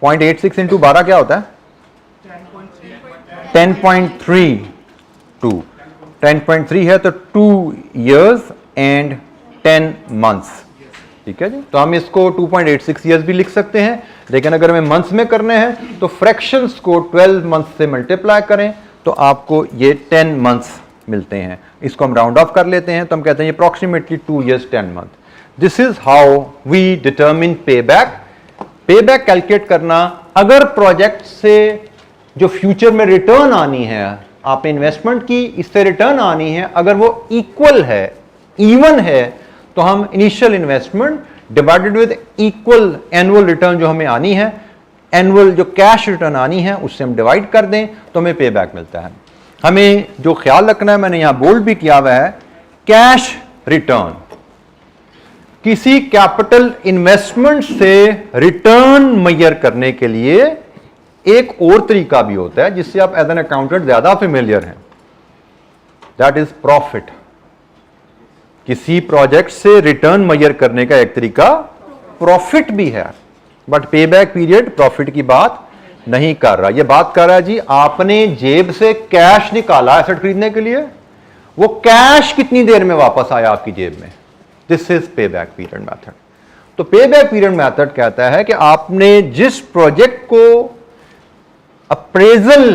[SPEAKER 1] 0.86 इंटू 12 क्या होता है? 10.32। 10.3 है तो 2 ईयर्स एंड 10 मंथ्स। ठीक है जी, तो हम इसको 2.86 ईयर्स भी लिख सकते हैं, लेकिन अगर हमें मंथ्स में करने हैं तो फ्रैक्शंस को 12 मंथ्स से मल्टीप्लाई करें तो आपको ये 10 मंथ्स मिलते हैं। इसको हम राउंड ऑफ कर लेते हैं तो हम कहते हैं approximately 2 years 10 month. This is how we determine pay back. Pay back calculate करना, अगर प्रोजेक्ट से जो फ्यूचर में रिटर्न आनी है, आपने इन्वेस्टमेंट की, इससे रिटर्न आनी है, अगर वो इक्वल है, इवन है, तो हम initial investment divided with equal annual return जो हमें आनी है, एनुअल जो कैश रिटर्न आनी है, उससे हम डिवाइड कर दें तो हमें पे बैक मिलता है। हमें जो ख्याल रखना है, मैंने यहां बोल्ड भी किया हुआ है, कैश रिटर्न। किसी कैपिटल इन्वेस्टमेंट से रिटर्न मेजर करने के लिए एक और तरीका भी होता है जिससे आप एज एन अकाउंटेंट ज्यादा फेमिलियर हैं, दैट इज प्रॉफिट। किसी प्रोजेक्ट से रिटर्न मेजर करने का एक तरीका प्रॉफिट भी है, बट पे बैक पीरियड प्रॉफिट की बात नहीं कर रहा। ये बात कर रहा है जी आपने जेब से कैश निकाला एसेट खरीदने के लिए वो कैश कितनी देर में वापस आया आपकी जेब में। दिस इज पे बैक पीरियड मेथड। तो पे बैक पीरियड मेथड कहता है कि आपने जिस प्रोजेक्ट को अप्रेजल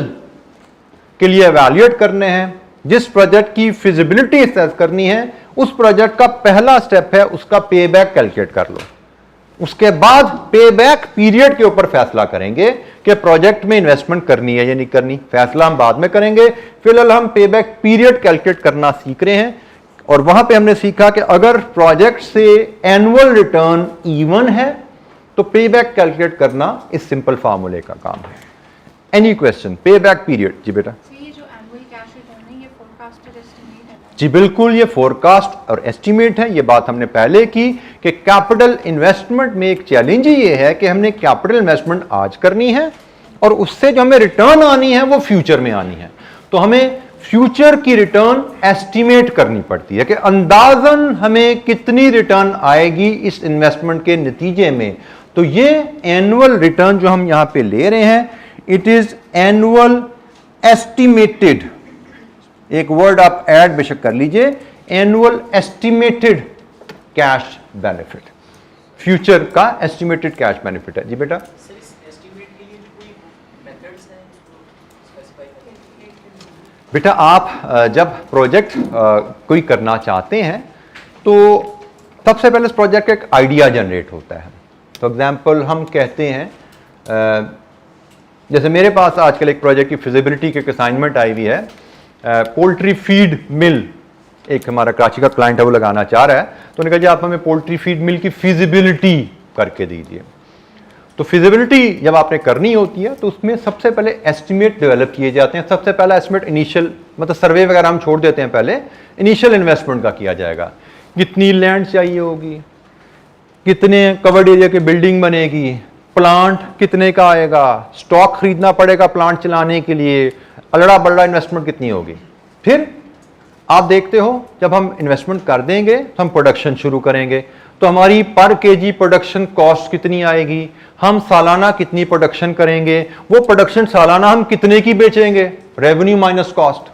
[SPEAKER 1] के लिए एवैल्यूएट करने हैं, जिस प्रोजेक्ट की फिजिबिलिटी असेस करनी है, उस प्रोजेक्ट का पहला स्टेप है उसका पे बैक कैलकुलेट कर लो। उसके बाद पे बैक पीरियड के ऊपर फैसला करेंगे कि प्रोजेक्ट में इन्वेस्टमेंट करनी है या नहीं करनी, फैसला हम बाद में करेंगे। फिलहाल हम पे बैक पीरियड कैलकुलेट करना सीख रहे हैं और वहां पे हमने सीखा कि अगर प्रोजेक्ट से एनुअल रिटर्न इवन है तो पे बैक कैलकुलेट करना इस सिंपल फार्मूले का काम है। Any question? पे बैक पीरियड। जी बेटा। जी बिल्कुल, ये फोरकास्ट और एस्टीमेट है। ये बात हमने पहले की कि कैपिटल इन्वेस्टमेंट में एक चैलेंज ये है कि हमने कैपिटल इन्वेस्टमेंट आज करनी है और उससे जो हमें रिटर्न आनी है वो फ्यूचर में आनी है। तो हमें फ्यूचर की रिटर्न एस्टीमेट करनी पड़ती है कि अंदाजन हमें कितनी रिटर्न आएगी इस इन्वेस्टमेंट के नतीजे में। तो ये एनुअल रिटर्न जो हम यहां पे ले रहे हैं, इट इज एनुअल एस्टिमेटेड। एक वर्ड आप ऐड बेशक कर लीजिए, annual estimated cash benefit, future का एस्टिमेटेड कैश बेनिफिट है। जी बेटा।
[SPEAKER 2] सर इस एस्टिमेट के लिए जो कोई मेथड्स हैं उसको स्पेसिफाई करें।
[SPEAKER 1] बेटा आप जब प्रोजेक्ट कोई करना चाहते हैं तो सबसे पहले इस प्रोजेक्ट का एक आइडिया जनरेट होता है। फॉर एग्जांपल हम कहते हैं जैसे मेरे पास आजकल एक प्रोजेक्ट की फिजिबिलिटी की असाइनमेंट आई हुई है, पोल्ट्री फीड मिल, एक हमारा कराची का क्लाइंट है वो लगाना चाह रहा है। तो उन्होंने कहा जी आप हमें पोल्ट्री फीड मिल की फिजिबिलिटी करके दीजिए। तो फिजिबिलिटी जब आपने करनी होती है तो उसमें सबसे पहले एस्टिमेट डेवलप किए जाते हैं। सबसे पहला एस्टिमेट इनिशियल, मतलब सर्वे वगैरह हम छोड़ देते हैं, पहले इनिशियल इन्वेस्टमेंट का किया जाएगा। कितनी लैंड चाहिए होगी, कितने कवर्ड एरिया की बिल्डिंग बनेगी, प्लांट कितने का आएगा, स्टॉक खरीदना पड़ेगा प्लांट चलाने के लिए, अल्ड़ा बल्ड़ा इन्वेस्टमेंट कितनी होगी। फिर आप देखते हो जब हम इन्वेस्टमेंट कर देंगे तो हम प्रोडक्शन शुरू करेंगे। तो हमारी पर केजी प्रोडक्शन कॉस्ट कितनी आएगी, हम सालाना कितनी प्रोडक्शन करेंगे, वो प्रोडक्शन सालाना हम कितने की बेचेंगे, रेवेन्यू माइनस कॉस्ट।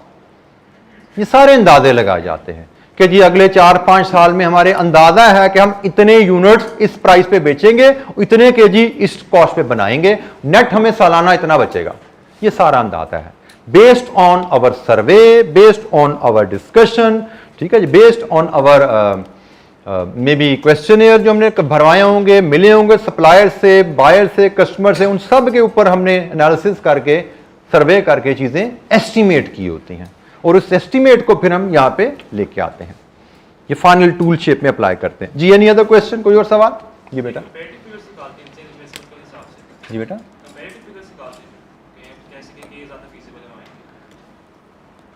[SPEAKER 1] ये सारे अंदाजे लगाए जाते हैं कि जी अगले 4-5 साल में हमारे अंदाजा है कि हम इतने यूनिट्स इस प्राइस पे बेचेंगे, इतने केजी इस कॉस्ट पे बनाएंगे, नेट हमें सालाना इतना बचेगा। ये सारा अंदाजा है based on our survey, based on our discussion, ठीक है जी, based on our maybe questionnaire जो हमने भरवाए होंगे, मिले होंगे सप्लायर से, बायर से, कस्टमर से, उन सब के ऊपर हमने एनालिसिस करके, सर्वे करके चीजें एस्टिमेट की होती हैं और उस एस्टिमेट को फिर हम यहाँ पे लेके आते हैं, ये फाइनल टूल शेप में अप्लाई करते हैं। जी एनी अदर क्वेश्चन, कोई और सवाल? जी बेटा। जी बेटा।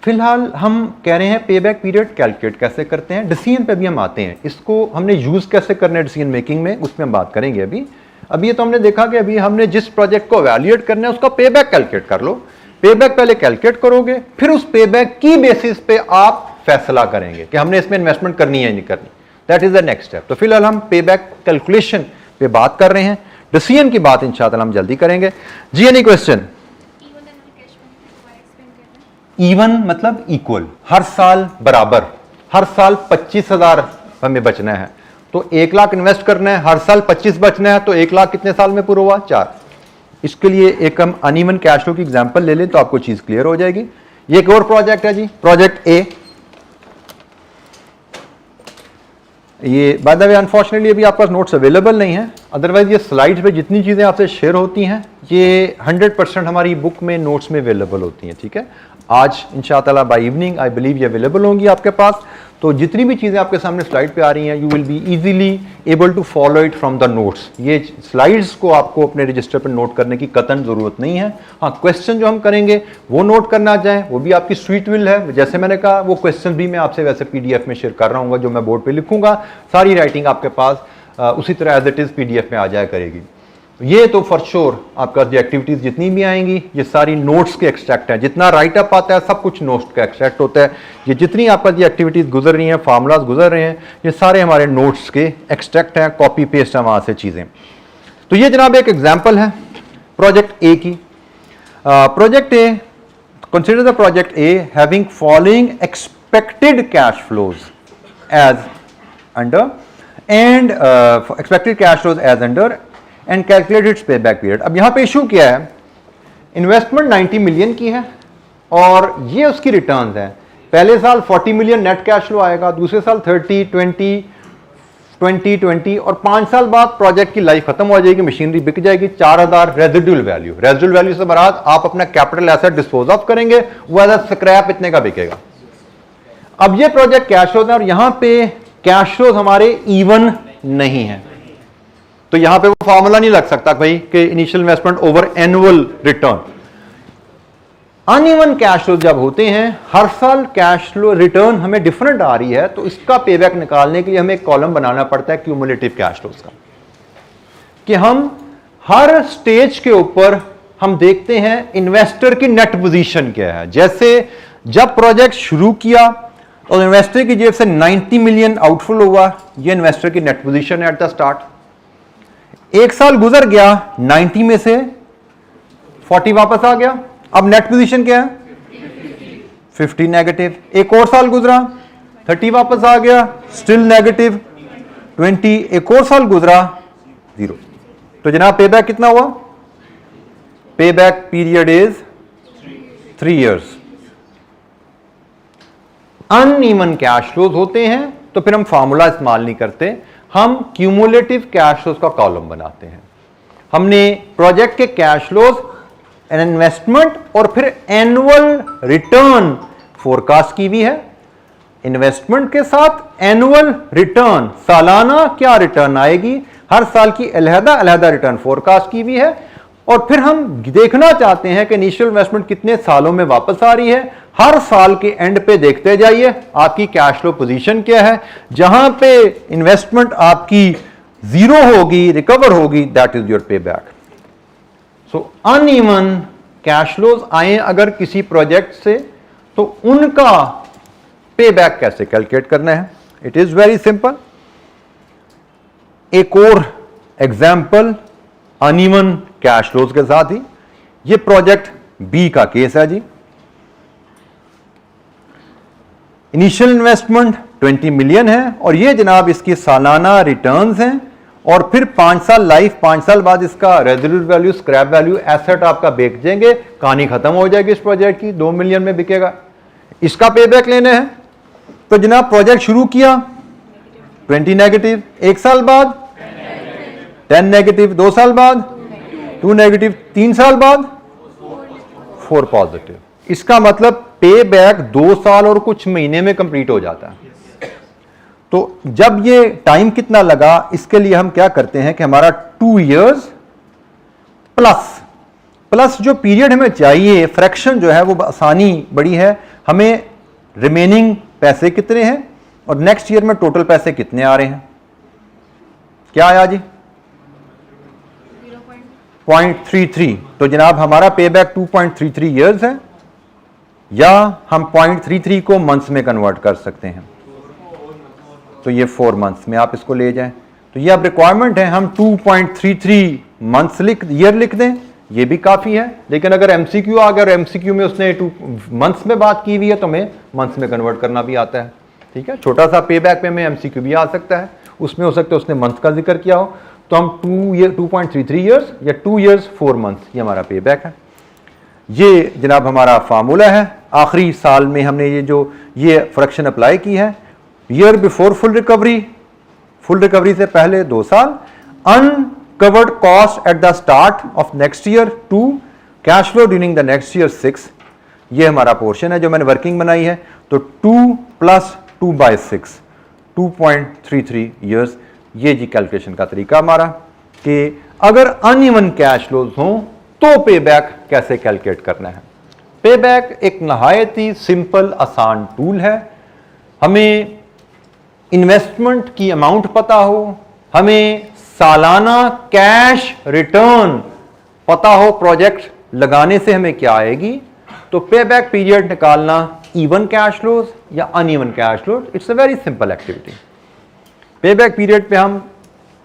[SPEAKER 1] फिलहाल हम कह रहे हैं पे बैक पीरियड कैलकुलेट कैसे करते हैं, डिसीजन पे भी हम आते हैं, इसको हमने यूज कैसे करना है डिसीजन मेकिंग में, उसमें हम बात करेंगे। अभी ये तो हमने देखा कि अभी हमने जिस प्रोजेक्ट को एवेल्युएट करना है उसका पे बैक कैलकुलेट कर लो। पे बैक पहले कैलकुलेट करोगे, फिर उस पे बैक की बेसिस पे आप फैसला करेंगे कि हमने इसमें इन्वेस्टमेंट करनी है या नहीं करनी। That is the next step. तो फिलहाल हम पे बैक कैलकुलेशन पे बात कर रहे हैं, डिसीजन की बात इंशाअल्लाह हम जल्दी करेंगे। जी एनी क्वेश्चन? इवन मतलब इक्वल, हर साल बराबर, हर साल 25,000 हमें बचना है तो 1 लाख इन्वेस्ट करना है, हर साल 25 बचना है तो 1 लाख कितने साल में पूरा हुआ? 4। इसके लिए एक हम अनइवन कैश फ्लो की एग्जांपल ले लें तो आपको चीज क्लियर हो जाएगी। ये एक और प्रोजेक्ट है जी, प्रोजेक्ट ए। ये बाय द वे अनफॉर्चुनेटली अभी आपके पास नोट्स अवेलेबल नहीं है, अदरवाइज ये स्लाइड्स पे जितनी चीजें आपसे शेयर होती हैं ये 100% हमारी बुक में नोट्स में अवेलेबल होती हैं, ठीक है। आज इंशाअल्लाह बाय इवनिंग आई बिलीव ये अवेलेबल होंगी आपके पास। तो जितनी भी चीज़ें आपके सामने स्लाइड पे आ रही हैं you will be easily able to follow it from the notes. ये स्लाइड्स को आपको अपने रजिस्टर पर नोट करने की कतन ज़रूरत नहीं है। हाँ, क्वेश्चन जो हम करेंगे वो नोट करना चाहें वो भी आपकी स्वीट विल है। जैसे मैंने कहा वो क्वेश्चन भी मैं आपसे वैसे PDF में शेयर कर रहा हूँ, जो मैं बोर्ड पर लिखूंगा सारी राइटिंग आपके पास उसी तरह एज इट इज़ PDF में आ जाया करेगी। ये तो फॉर श्योर आपका जो एक्टिविटीज जितनी भी आएंगी ये सारी नोट्स के एक्सट्रैक्ट हैं। जितना राइटअप आता है सब कुछ नोट्स का एक्सट्रैक्ट होता है। ये जितनी आपका जो एक्टिविटीज गुजर रही हैं, फार्मूलाज गुजर रहे हैं, ये सारे हमारे नोट्स के एक्सट्रैक्ट हैं, कॉपी पेस्ट है वहाँ से चीज़ें। तो ये जनाब एक एग्जाम्पल है प्रोजेक्ट ए की। Project A, consider the project A having following expected cash flows as under and expected cash flows as under and calculate its payback period. अब यहां पे इशू क्या है, इन्वेस्टमेंट 90 मिलियन की है और ये उसकी रिटर्न्स हैं। पहले साल 40 मिलियन नेट कैश फ्लो आएगा, दूसरे साल 30, 20 और 5 साल बाद प्रोजेक्ट की लाइफ खत्म हो जाएगी, मशीनरी बिक जाएगी, 4000 रेजिडुअल वैल्यू। रेजिडुअल वैल्यू से मराद आप अपना कैपिटल एसेट डिस्पोज ऑफ करेंगे, वो एज स्क्रैप इतने का बिकेगा। अब ये प्रोजेक्ट कैश फ्लोज है और यहां पे कैश फ्लोज हमारे इवन नहीं है, तो यहां पे वो फॉर्मूला नहीं लग सकता भाई कि initial investment over annual return. Uneven cash flow जब होते हैं, हर साल कैश फ्लो रिटर्न हमें डिफरेंट आ रही है, तो इसका पेबैक निकालने के लिए हमें एक कॉलम बनाना पड़ता है क्यूमुलेटिव कैश फ्लोज का, कि हम हर स्टेज के ऊपर हम देखते हैं इन्वेस्टर की नेट पोजीशन क्या है। जैसे जब प्रोजेक्ट शुरू किया और इन्वेस्टर की जेब से 90 मिलियन आउटफ्लो हुआ, यह इन्वेस्टर की नेट पोजीशन है एट द स्टार्ट। एक साल गुजर गया, 90 में से 40 वापस आ गया, अब नेट पोजीशन क्या है 50 नेगेटिव। एक और साल गुजरा, 30 वापस आ गया, स्टिल नेगेटिव 20। एक और साल गुजरा, 0। तो जनाब पेबैक कितना हुआ? Payback period is 3 years. Uneven cash flows होते हैं तो फिर हम फार्मूला इस्तेमाल नहीं करते, हम क्यूमुलेटिव कैश फ्लोज का कॉलम बनाते हैं। हमने प्रोजेक्ट के कैश फ्लोज, इन्वेस्टमेंट और फिर एनुअल रिटर्न फोरकास्ट की भी है। इन्वेस्टमेंट के साथ एनुअल रिटर्न, सालाना क्या रिटर्न आएगी, हर साल की अलहदा अलहदा रिटर्न फोरकास्ट की भी है। और फिर हम देखना चाहते हैं कि इनिशियल इन्वेस्टमेंट कितने सालों में वापस आ रही है। हर साल के एंड पे देखते जाइए आपकी कैश फ्लो पोजीशन क्या है। जहां पे इन्वेस्टमेंट आपकी 0 होगी, रिकवर होगी, दैट इज योर पे बैक। सो अनइवन कैश फ्लोज आए अगर किसी प्रोजेक्ट से, तो उनका पे बैक कैसे कैलकुलेट करना है? It is very simple. एक और एग्जाम्पल अनइवन कैश फ्लोज के साथ ही, ये प्रोजेक्ट बी का केस है जी। इनिशियल इन्वेस्टमेंट 20 मिलियन है और ये जनाब इसकी सालाना रिटर्न्स हैं और फिर 5 साल लाइफ, 5 साल बाद इसका residual value, scrap value, asset आपका बेच देंगे, कहानी खत्म हो जाएगी इस प्रोजेक्ट की, 2 मिलियन में बिकेगा। इसका पेबैक लेना है तो जनाब प्रोजेक्ट शुरू किया 20 नेगेटिव, 1 साल बाद 10 नेगेटिव, 2 साल बाद 2 नेगेटिव, 3 साल बाद 4 पॉजिटिव। इसका मतलब पे बैक 2 साल और कुछ महीने में कंप्लीट हो जाता है। तो जब ये टाइम कितना लगा, इसके लिए हम क्या करते हैं कि हमारा 2 इयर्स प्लस जो पीरियड हमें चाहिए, फ्रैक्शन जो है वो आसानी बड़ी है, हमें रिमेनिंग पैसे कितने हैं और नेक्स्ट ईयर में टोटल पैसे कितने आ रहे हैं। क्या आया जी? 0.33। तो जनाब हमारा पे बैक 2.33 इयर्स है, या हम 0.33 को मंथ्स में कन्वर्ट कर सकते हैं, तो ये 4 मंथ्स में आप इसको ले जाएं। तो ये अब रिक्वायरमेंट है, हम 2.33 मंथ्स ईयर लिख दें, ये भी काफ़ी है। लेकिन अगर एमसीक्यू आ गया और एमसीक्यू में उसने 2 मंथ्स में बात की हुई है तो हमें मंथ्स में कन्वर्ट करना भी आता है। ठीक है, छोटा सा पे बैक में हमें एमसीक्यू भी आ सकता है, उसमें हो सकता है उसने मंथ का जिक्र किया हो, तो हम 2.33 ईयर्स या 2 इयर्स 4 मंथ्स, ये हमारा पे बैक है। ये जनाब हमारा फार्मूला है। आखिरी साल में हमने ये फ्रैक्शन अप्लाई की है। ईयर बिफोर फुल रिकवरी से पहले 2 साल, uncovered cost at the start of next year 2, cash flow during the next year 6। ये हमारा पोर्शन है जो मैंने वर्किंग बनाई है। तो 2 + 2/6, 2.33 ईयर्स। ये जी कैलकुलेशन का तरीका हमारा, कि अगर अनइवन कैश फ्लोज हों तो पे बैक कैसे कैलकुलेट करना है। पे बैक एक नहायत ही सिंपल आसान टूल है। हमें इन्वेस्टमेंट की अमाउंट पता हो, हमें सालाना कैश रिटर्न पता हो, प्रोजेक्ट लगाने से हमें क्या आएगी, तो पे बैक पीरियड निकालना इवन कैश फ्लोज या uneven cash flows, it's a very simple activity. पे बैक पीरियड पे हम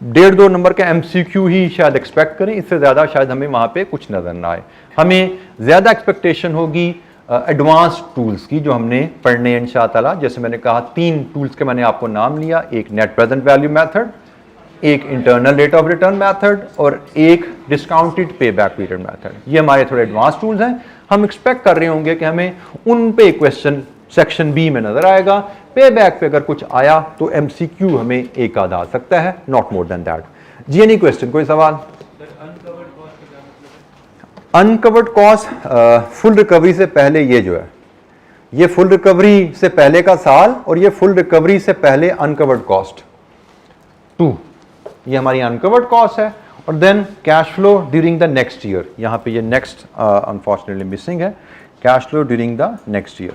[SPEAKER 1] 1.5-2 नंबर का एमसीक्यू ही शायद एक्सपेक्ट करें, इससे ज़्यादा शायद हमें वहाँ पे कुछ नज़र ना आए। हमें ज़्यादा एक्सपेक्टेशन होगी एडवांस टूल्स की जो हमने पढ़ने हैं इंशाअल्लाह। जैसे मैंने कहा 3 टूल्स के मैंने आपको नाम लिया, एक नेट प्रेजेंट वैल्यू मेथड, एक internal rate of return method और एक discounted pay back period method. ये हमारे थोड़े एडवांस टूल्स हैं। हम एक्सपेक्ट कर रहे होंगे कि हमें उन पे क्वेश्चन सेक्शन बी में नजर आएगा। पे बैक पे अगर कुछ आया तो MCQ हमें एक आधा आ सकता है, नॉट मोर देन दैट। जी एनी क्वेश्चन, कोई सवाल? अनकवर्ड कॉस्ट फुल रिकवरी से पहले, ये जो है ये फुल रिकवरी से पहले का साल और ये फुल रिकवरी से पहले अनकवर्ड कॉस्ट 2, ये हमारी अनकवर्ड कॉस्ट है। और then cash flow during the next year, यहां पे ये नेक्स्ट अनफॉर्चुनेटली मिसिंग है, cash flow during the next year,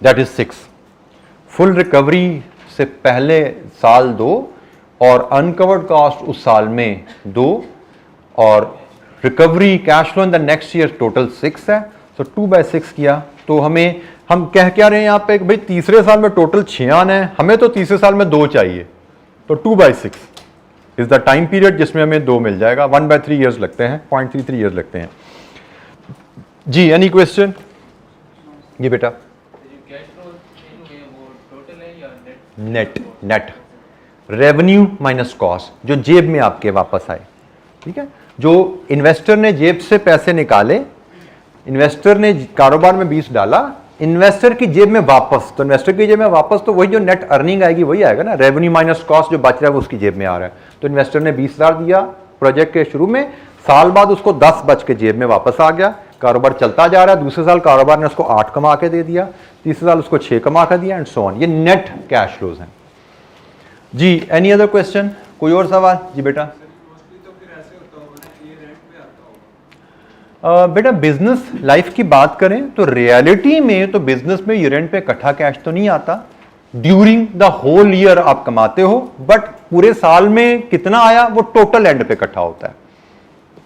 [SPEAKER 1] that is 6। Full recovery से पहले साल 2 और अनकवर्ड कॉस्ट उस साल में 2 और recovery cash flow in the next year total 6 है। तो 2/6 किया तो हम कह क्या रहे हैं यहाँ पे कि भाई तीसरे साल में टोटल 6 आने हैं, हमें तो तीसरे साल में 2 चाहिए। तो 2/6 इज द टाइम पीरियड जिसमें हमें 2 मिल जाएगा। 1/3 ईयर्स लगते हैं, 0.33 ईयर्स लगते हैं। जी एनी क्वेश्चन? जी बेटा, नेट रेवेन्यू माइनस कॉस्ट, जो जेब में आपके वापस आए, ठीक है। जो इन्वेस्टर ने जेब से पैसे निकाले, इन्वेस्टर ने कारोबार में 20 डाला, इन्वेस्टर की जेब में वापस, तो इन्वेस्टर की जेब में वापस तो वही जो नेट अर्निंग आएगी वही आएगा ना। रेवेन्यू माइनस कॉस्ट जो बच रहा है वो उसकी जेब में आ रहा है। तो इन्वेस्टर ने 20,000 दिया प्रोजेक्ट के शुरू में, साल बाद उसको 10 बच के जेब में वापस आ गया, कारोबार चलता जा रहा है। दूसरे साल कारोबार ने उसको 8 कमा के दे दिया, तीसरे साल उसको 6 कमा कर दिया एंड सो ऑन। ये नेट कैश फ्लोज हैं। जी एनी अदर क्वेश्चन, कोई और सवाल? जी बेटा। बेटा बिजनेस लाइफ की बात करें तो रियलिटी में तो बिजनेस में ये रेंट पे इकट्ठा कैश तो नहीं आता। ड्यूरिंग द होल ईयर आप कमाते हो, बट पूरे साल में कितना आया वो टोटल एंड पे इकट्ठा होता है।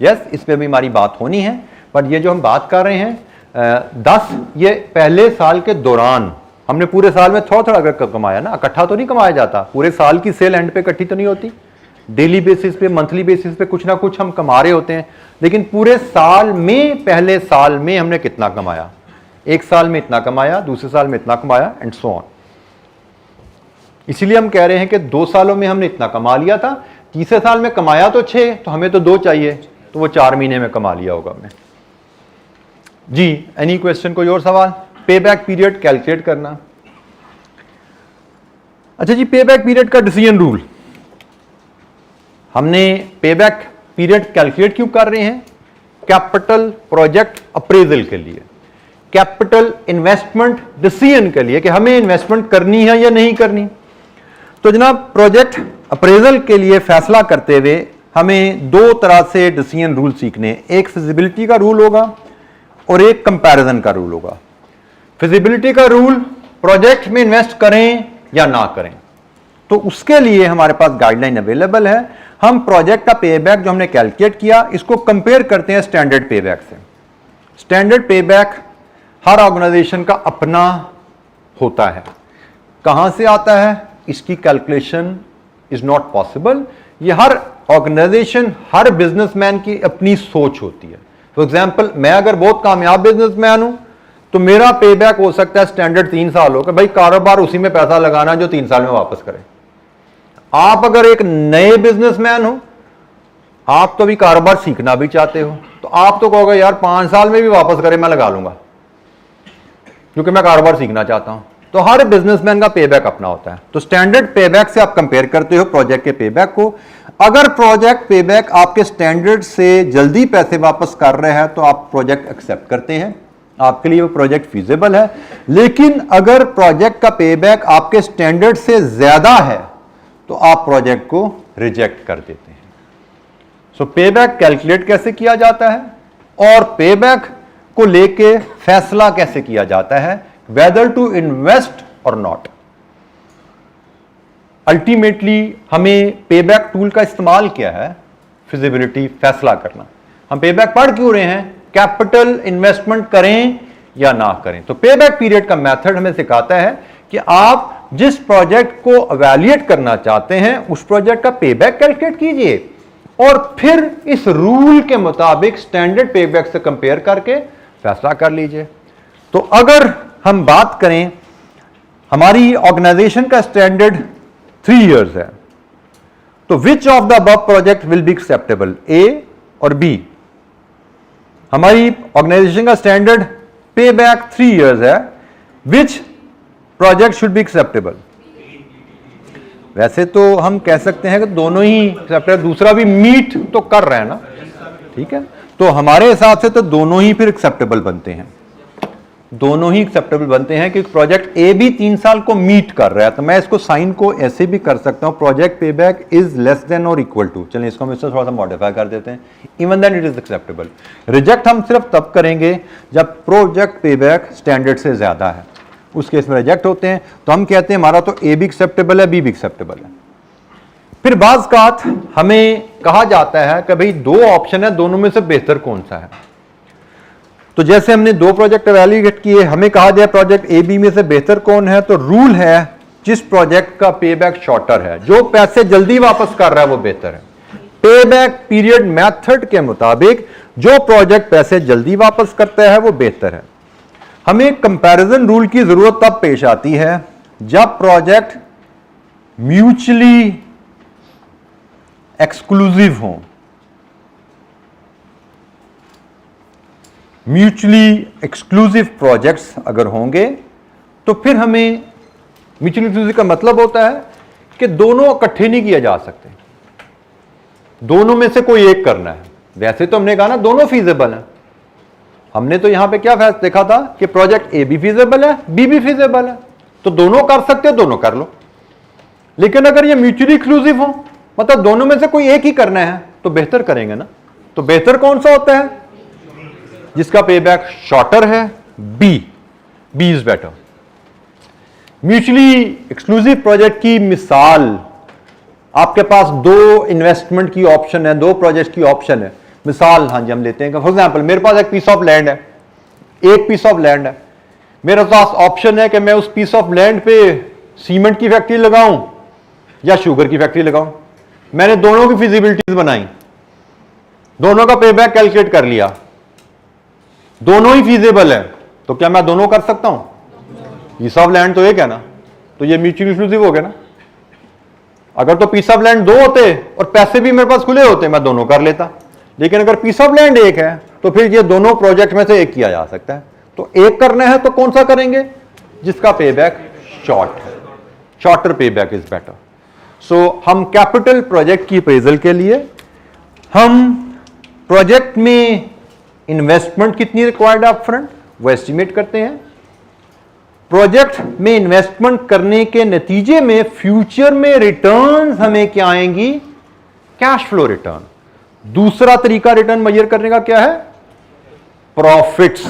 [SPEAKER 1] यस, इस पे भी हमारी बात होनी है। बट ये जो हम बात कर रहे हैं 10, ये पहले साल के दौरान हमने पूरे साल में थोड़ा थोड़ा अगर कमाया ना, इकट्ठा तो नहीं कमाया जाता। पूरे साल की सेल एंड पे इकट्ठी तो नहीं होती। डेली बेसिस पे, मंथली बेसिस पे कुछ ना कुछ हम कमा रहे होते हैं, लेकिन पूरे साल में, पहले साल में हमने कितना कमाया, एक साल में इतना कमाया, दूसरे साल में इतना कमाया एंड सो ऑन। इसीलिए हम कह रहे हैं कि 2 सालों में हमने इतना कमा लिया था, तीसरे साल में कमाया तो 6, तो हमें तो 2 चाहिए, तो वो 4 महीने में कमा लिया होगा हमने। जी एनी क्वेश्चन, कोई और सवाल? पे बैक पीरियड कैलकुलेट करना। अच्छा जी, पे बैक पीरियड का डिसीजन रूल, हमने पे बैक पीरियड कैलकुलेट क्यों कर रहे हैं? कैपिटल प्रोजेक्ट अप्रेजल के लिए, कैपिटल इन्वेस्टमेंट डिसीजन के लिए कि हमें इन्वेस्टमेंट करनी है या नहीं करनी। तो जनाब प्रोजेक्ट अप्रेजल के लिए फैसला करते हुए हमें 2 तरह से डिसीजन रूल सीखने, एक फिजिबिलिटी का रूल होगा और एक कंपैरिजन का रूल होगा। फिजिबिलिटी का रूल, प्रोजेक्ट में इन्वेस्ट करें या ना करें, तो उसके लिए हमारे पास गाइडलाइन अवेलेबल है। हम प्रोजेक्ट का पेबैक जो हमने कैलकुलेट किया, इसको कंपेयर करते हैं स्टैंडर्ड पेबैक से। स्टैंडर्ड पेबैक हर ऑर्गेनाइजेशन का अपना होता है। कहां से आता है इसकी कैलकुलेशन इज नॉट पॉसिबल। ये हर ऑर्गेनाइजेशन, हर बिजनेसमैन की अपनी सोच होती है। फॉर एग्जाम्पल, मैं अगर बहुत कामयाब बिजनेसमैन हूं तो मेरा पेबैक हो सकता है स्टैंडर्ड 3 साल हो कि भाई कारोबार उसी में पैसा लगाना जो 3 साल में वापस करे। आप अगर एक नए बिजनेसमैन हो, आप तो भी कारोबार सीखना भी चाहते हो, तो आप तो कहोगे यार 5 साल में भी वापस करे मैं लगा लूंगा क्योंकि मैं कारोबार सीखना चाहता हूं। तो हर बिजनेसमैन का पेबैक अपना होता है। तो स्टैंडर्ड पेबैक से आप कंपेयर करते हो प्रोजेक्ट के पेबैक को। अगर प्रोजेक्ट पेबैक आपके स्टैंडर्ड से जल्दी पैसे वापस कर रहे हैं तो आप प्रोजेक्ट एक्सेप्ट करते हैं, आपके लिए वो प्रोजेक्ट फीजिबल है। लेकिन अगर प्रोजेक्ट का पेबैक आपके स्टैंडर्ड से ज्यादा है तो आप प्रोजेक्ट को रिजेक्ट कर देते हैं। सो पेबैक कैलकुलेट कैसे किया जाता है और पेबैक को लेके फैसला कैसे किया जाता है, वेदर टू इन्वेस्ट और नॉट। अल्टीमेटली हमें पेबैक टूल का इस्तेमाल किया है फिजिबिलिटी फैसला करना। हम पेबैक पढ़ क्यों रहे हैं? कैपिटल इन्वेस्टमेंट करें या ना करें। तो पेबैक पीरियड का मेथड हमें सिखाता है कि आप जिस प्रोजेक्ट को इवैल्यूएट करना चाहते हैं उस प्रोजेक्ट का पेबैक कैलकुलेट कीजिए और फिर इस रूल के मुताबिक स्टैंडर्ड पेबैक से कंपेयर करके फैसला कर लीजिए। तो अगर हम बात करें, हमारी ऑर्गेनाइजेशन का स्टैंडर्ड 3 इयर्स है, तो which of the above project will be acceptable, A और बी? हमारी ऑर्गेनाइजेशन का स्टैंडर्ड पे बैक 3 इयर्स है, which project should be acceptable? वैसे तो हम कह सकते हैं कि दोनों ही एक्सेप्टेबल, दूसरा भी मीट तो कर रहे हैं ना, ठीक है, तो हमारे हिसाब से तो दोनों ही फिर एक्सेप्टेबल बनते हैं, दोनों ही एक्सेप्टेबल बनते हैं, क्योंकि प्रोजेक्ट ए भी 3 साल को मीट कर रहा है। तो मैं इसको साइन को ऐसे भी कर सकता हूं, प्रोजेक्ट पे बैक इज लेस देन और इक्वल टू, चलिए इसको हम इससे थोड़ा सा मॉडिफाई कर देते हैं, even then it is acceptable. Reject हम सिर्फ तब करेंगे जब प्रोजेक्ट पे बैक स्टैंडर्ड से ज्यादा है, उस केस में रिजेक्ट होते हैं। तो हम कहते हैं हमारा तो ए भी एक्सेप्टेबल है, बी भी एक्सेप्टेबल है। फिर बाज़ कात हमें कहा जाता है कि भाई 2 ऑप्शन है, दोनों में से बेहतर कौन सा है? तो जैसे हमने 2 प्रोजेक्ट एवेल्युएट किए, हमें कहा जाए प्रोजेक्ट ए बी में से बेहतर कौन है, तो रूल है जिस प्रोजेक्ट का पे बैक शॉर्टर है, जो पैसे जल्दी वापस कर रहा है वो बेहतर है। पे बैक पीरियड मेथड के मुताबिक जो प्रोजेक्ट पैसे जल्दी वापस करता है वो बेहतर है। हमें कंपैरिजन रूल की जरूरत तब पेश आती है जब प्रोजेक्ट म्यूचुअली एक्सक्लूसिव हो। म्यूचुअली एक्सक्लूसिव प्रोजेक्ट्स अगर होंगे तो फिर हमें, म्यूचुअली एक्सक्लूसिव का मतलब होता है कि दोनों इकट्ठे नहीं किए जा सकते, दोनों में से कोई एक करना है। वैसे तो हमने कहा ना दोनों फीजेबल हैं, हमने तो यहां पे क्या फैसला देखा था कि प्रोजेक्ट ए भी फीजेबल है, बी भी फीजेबल है, तो दोनों कर सकते हो, दोनों कर लो। लेकिन अगर ये म्यूचुअली एक्सक्लूसिव हो, मतलब दोनों में से कोई एक ही करना है, तो बेहतर करेंगे ना। तो बेहतर कौन सा होता है? जिसका पे बैक शॉर्टर है, B is better. Mutually exclusive project की मिसाल, आपके पास 2 इन्वेस्टमेंट की ऑप्शन है, 2 प्रोजेक्ट की ऑप्शन है। मिसाल हाँ जी हम लेते हैं, फॉर एग्जाम्पल मेरे पास एक पीस ऑफ लैंड है, एक पीस ऑफ लैंड है, मेरे पास ऑप्शन है कि मैं उस पीस ऑफ लैंड पे सीमेंट की फैक्ट्री लगाऊं या शुगर की फैक्ट्री लगाऊं। मैंने दोनों की फिजिबिलिटीज बनाई, दोनों का पे बैक कैलकुलेट कर लिया, दोनों ही फीजेबल है, तो क्या मैं दोनों कर सकता हूं? पीस ऑफ लैंड तो एक है ना, तो ये म्यूचुअली एक्सक्लूसिव हो गया ना। अगर तो पीस ऑफ लैंड 2 होते और पैसे भी मेरे पास खुले होते, मैं दोनों कर लेता। लेकिन अगर पीस ऑफ लैंड एक है तो फिर ये दोनों प्रोजेक्ट में से एक किया जा सकता है। तो एक करना है तो कौन सा करेंगे? जिसका पे बैक शॉर्ट है, शॉर्टर पे बैक इज बेटर। सो हम कैपिटल प्रोजेक्ट की अप्रेजल के लिए हम प्रोजेक्ट में इन्वेस्टमेंट कितनी रिक्वायर्ड है अपफ्रंट वो एस्टिमेट करते हैं। प्रोजेक्ट में इन्वेस्टमेंट करने के नतीजे में फ्यूचर में रिटर्न्स हमें क्या आएंगी? Cash flow return. दूसरा तरीका रिटर्न मेजर करने का क्या है? प्रॉफिट्स।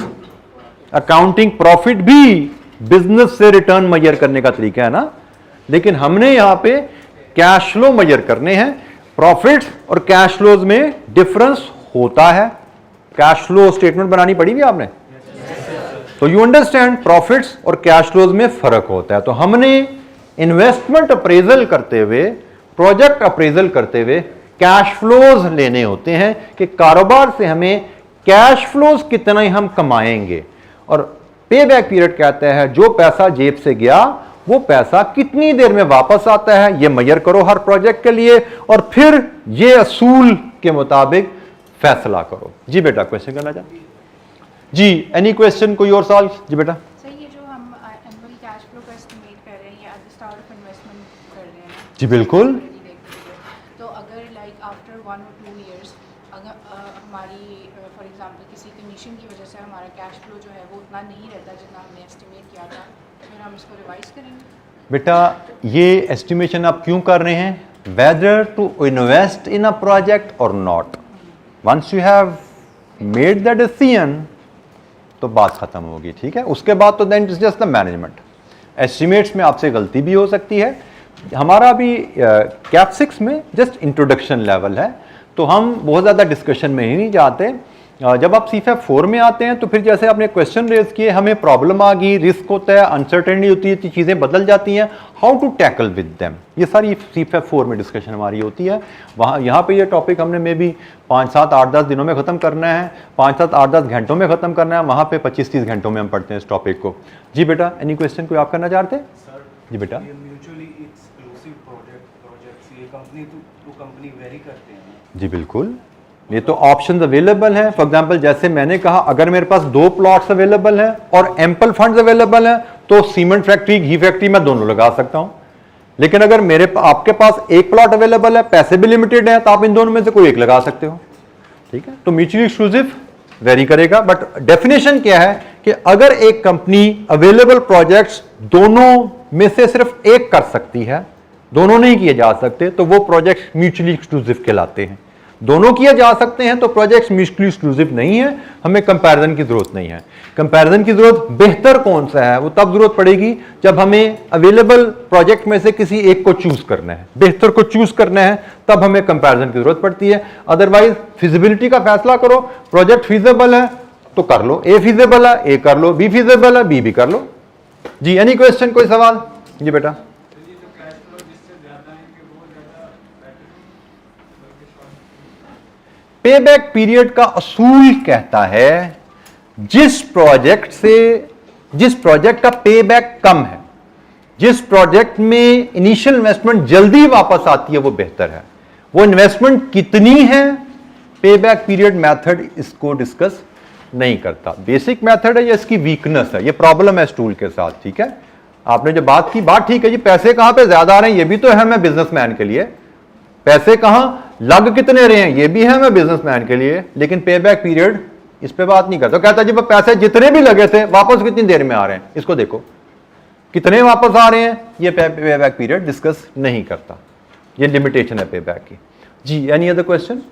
[SPEAKER 1] अकाउंटिंग प्रॉफिट भी बिजनेस से रिटर्न मेजर करने का तरीका है ना, लेकिन हमने यहां पे कैश फ्लो मेजर करने हैं। प्रॉफिट्स और कैश फ्लोज में डिफरेंस होता है। कैश फ्लो स्टेटमेंट बनानी पड़ी भी आपने, तो यू अंडरस्टैंड प्रॉफिट्स और कैश फ्लोज में फर्क होता है। तो हमने इन्वेस्टमेंट अप्रेजल करते हुए, प्रोजेक्ट अप्रेजल करते हुए कैश फ्लोज लेने होते हैं कि कारोबार से हमें कैश फ्लोज कितना ही हम कमाएंगे। और पे बैक पीरियड कहता है जो पैसा जेब से गया वो पैसा कितनी देर में वापस आता है, ये मेजर करो हर प्रोजेक्ट के लिए, और फिर ये असूल के मुताबिक फैसला करो। जी बेटा क्वेश्चन करना चाहते जी? Any question? कोई और सवाल? जी बेटा।
[SPEAKER 3] सर ये जो हम एनुअल कैश फ्लो का एस्टिमेट कर रहे हैं या at the start of investment कर रहे हैं
[SPEAKER 1] जी बिल्कुल।
[SPEAKER 3] तो अगर लाइक आफ्टर 1 or 2 years अगर हमारी फॉर एग्जांपल किसी कंडीशन की वजह से हमारा कैश फ्लो जो है वो उतना नहीं रहता जितना हमने एस्टिमेट किया था, फिर हम इसको रिवाइज करेंगे?
[SPEAKER 1] बेटा ये एस्टिमेशन आप क्यों कर रहे हैं? Whether to invest in a project और not. Once you have made the decision तो बात खत्म होगी, ठीक है। उसके बाद तो then it's just the management. Estimates में आपसे गलती भी हो सकती है। हमारा अभी कैप 6 में जस्ट इंट्रोडक्शन लेवल है, तो हम बहुत ज़्यादा डिस्कशन में ही नहीं जाते। जब आप CFAP 4 में आते हैं तो फिर जैसे आपने क्वेश्चन रेज किए, हमें प्रॉब्लम आ गई, रिस्क होता है, अनसर्टेनिटी होती है, चीज़ें बदल जाती हैं, how to tackle with them, ये सारी CFAP 4 में डिस्कशन हमारी होती है। वहाँ यहाँ पे ये टॉपिक हमने मे बी 5, 7, 8, 10 दिनों में ख़त्म करना है, 5, 7, 8, 10 घंटों में ख़त्म करना है, वहाँ पे 25, 30 घंटों में हम पढ़ते हैं इस टॉपिक को। जी बेटा, एनी क्वेश्चन कोई आप करना चाहते हैं?
[SPEAKER 4] सर
[SPEAKER 1] जी बेटा।
[SPEAKER 4] ये म्यूचुअली एक्सक्लूसिव प्रोजेक्ट्स ये कंपनी टू कंपनी वेरी करते हैं ना?
[SPEAKER 1] जी बिल्कुल, ये तो ऑप्शंस अवेलेबल हैं। फॉर एग्जांपल जैसे मैंने कहा, अगर मेरे पास 2 प्लॉट्स अवेलेबल हैं और एम्पल फंड्स अवेलेबल हैं तो सीमेंट फैक्ट्री, घी फैक्ट्री मैं दोनों लगा सकता हूं। लेकिन अगर आपके पास एक प्लॉट अवेलेबल है, पैसे भी लिमिटेड हैं, तो आप इन दोनों में से कोई एक लगा सकते हो। ठीक है, तो म्यूचुअली एक्सक्लूसिव वेरी करेगा, बट डेफिनेशन क्या है कि अगर एक कंपनी अवेलेबल प्रोजेक्ट्स दोनों में से सिर्फ एक कर सकती है, दोनों नहीं किए जा सकते, तो वो प्रोजेक्ट्स म्यूचुअली एक्सक्लूसिव कहलाते हैं। दोनों किए जा सकते हैं तो प्रोजेक्ट्स म्यूचुअली एक्सक्लूसिव नहीं है, हमें कंपैरिजन की जरूरत नहीं है। कंपैरिजन की जरूरत बेहतर कौन सा है वो तब जरूरत पड़ेगी जब हमें अवेलेबल प्रोजेक्ट में से किसी एक को चूज करना है, बेहतर को चूज करना है, तब हमें कंपैरिजन की जरूरत पड़ती है। अदरवाइज फिजिबिलिटी का फैसला करो, प्रोजेक्ट फीजेबल है तो कर लो, ए फीजेबल है ए कर लो, बी फीजेबल है बी भी कर लो। जी एनी क्वेश्चन, कोई सवाल? जी बेटा। पेबैक पीरियड का असूल कहता है जिस प्रोजेक्ट का पेबैक कम है, जिस प्रोजेक्ट में इनिशियल इन्वेस्टमेंट जल्दी वापस आती है वो बेहतर है। वो इन्वेस्टमेंट कितनी है, पेबैक पीरियड मेथड इसको डिस्कस नहीं करता। बेसिक मेथड है, ये इसकी वीकनेस है, ये प्रॉब्लम है इस टूल के साथ। ठीक है, आपने जो बात की, बात ठीक है जी, पैसे कहां पे ज्यादा आ रहे हैं ये भी तो है मैं बिजनेसमैन के लिए, पैसे कहां लग कितने रहे हैं ये भी है मैं बिजनेसमैन के लिए, लेकिन पेबैक पीरियड इस पे बात नहीं करता। कहता जी पैसे जितने भी लगे थे वापस कितनी देर में आ रहे हैं, इसको देखो कितने वापस आ रहे हैं, ये पेबैक पीरियड डिस्कस नहीं करता, ये लिमिटेशन है पेबैक की। जी एनी अदर क्वेश्चन?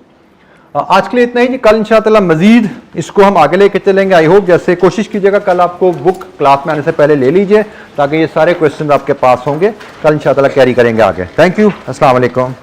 [SPEAKER 1] आज के लिए इतना ही जी, कल इंशाअल्लाह मजीद इसको हम आगे लेके चलेंगे। आई होप जैसे कोशिश कीजिएगा कल आपको बुक क्लास में आने से पहले ले लीजिए ताकि ये सारे क्वेश्चन आपके पास होंगे, कल इंशाअल्लाह कैरी करेंगे आगे। थैंक यू, अस्सलाम वालेकुम।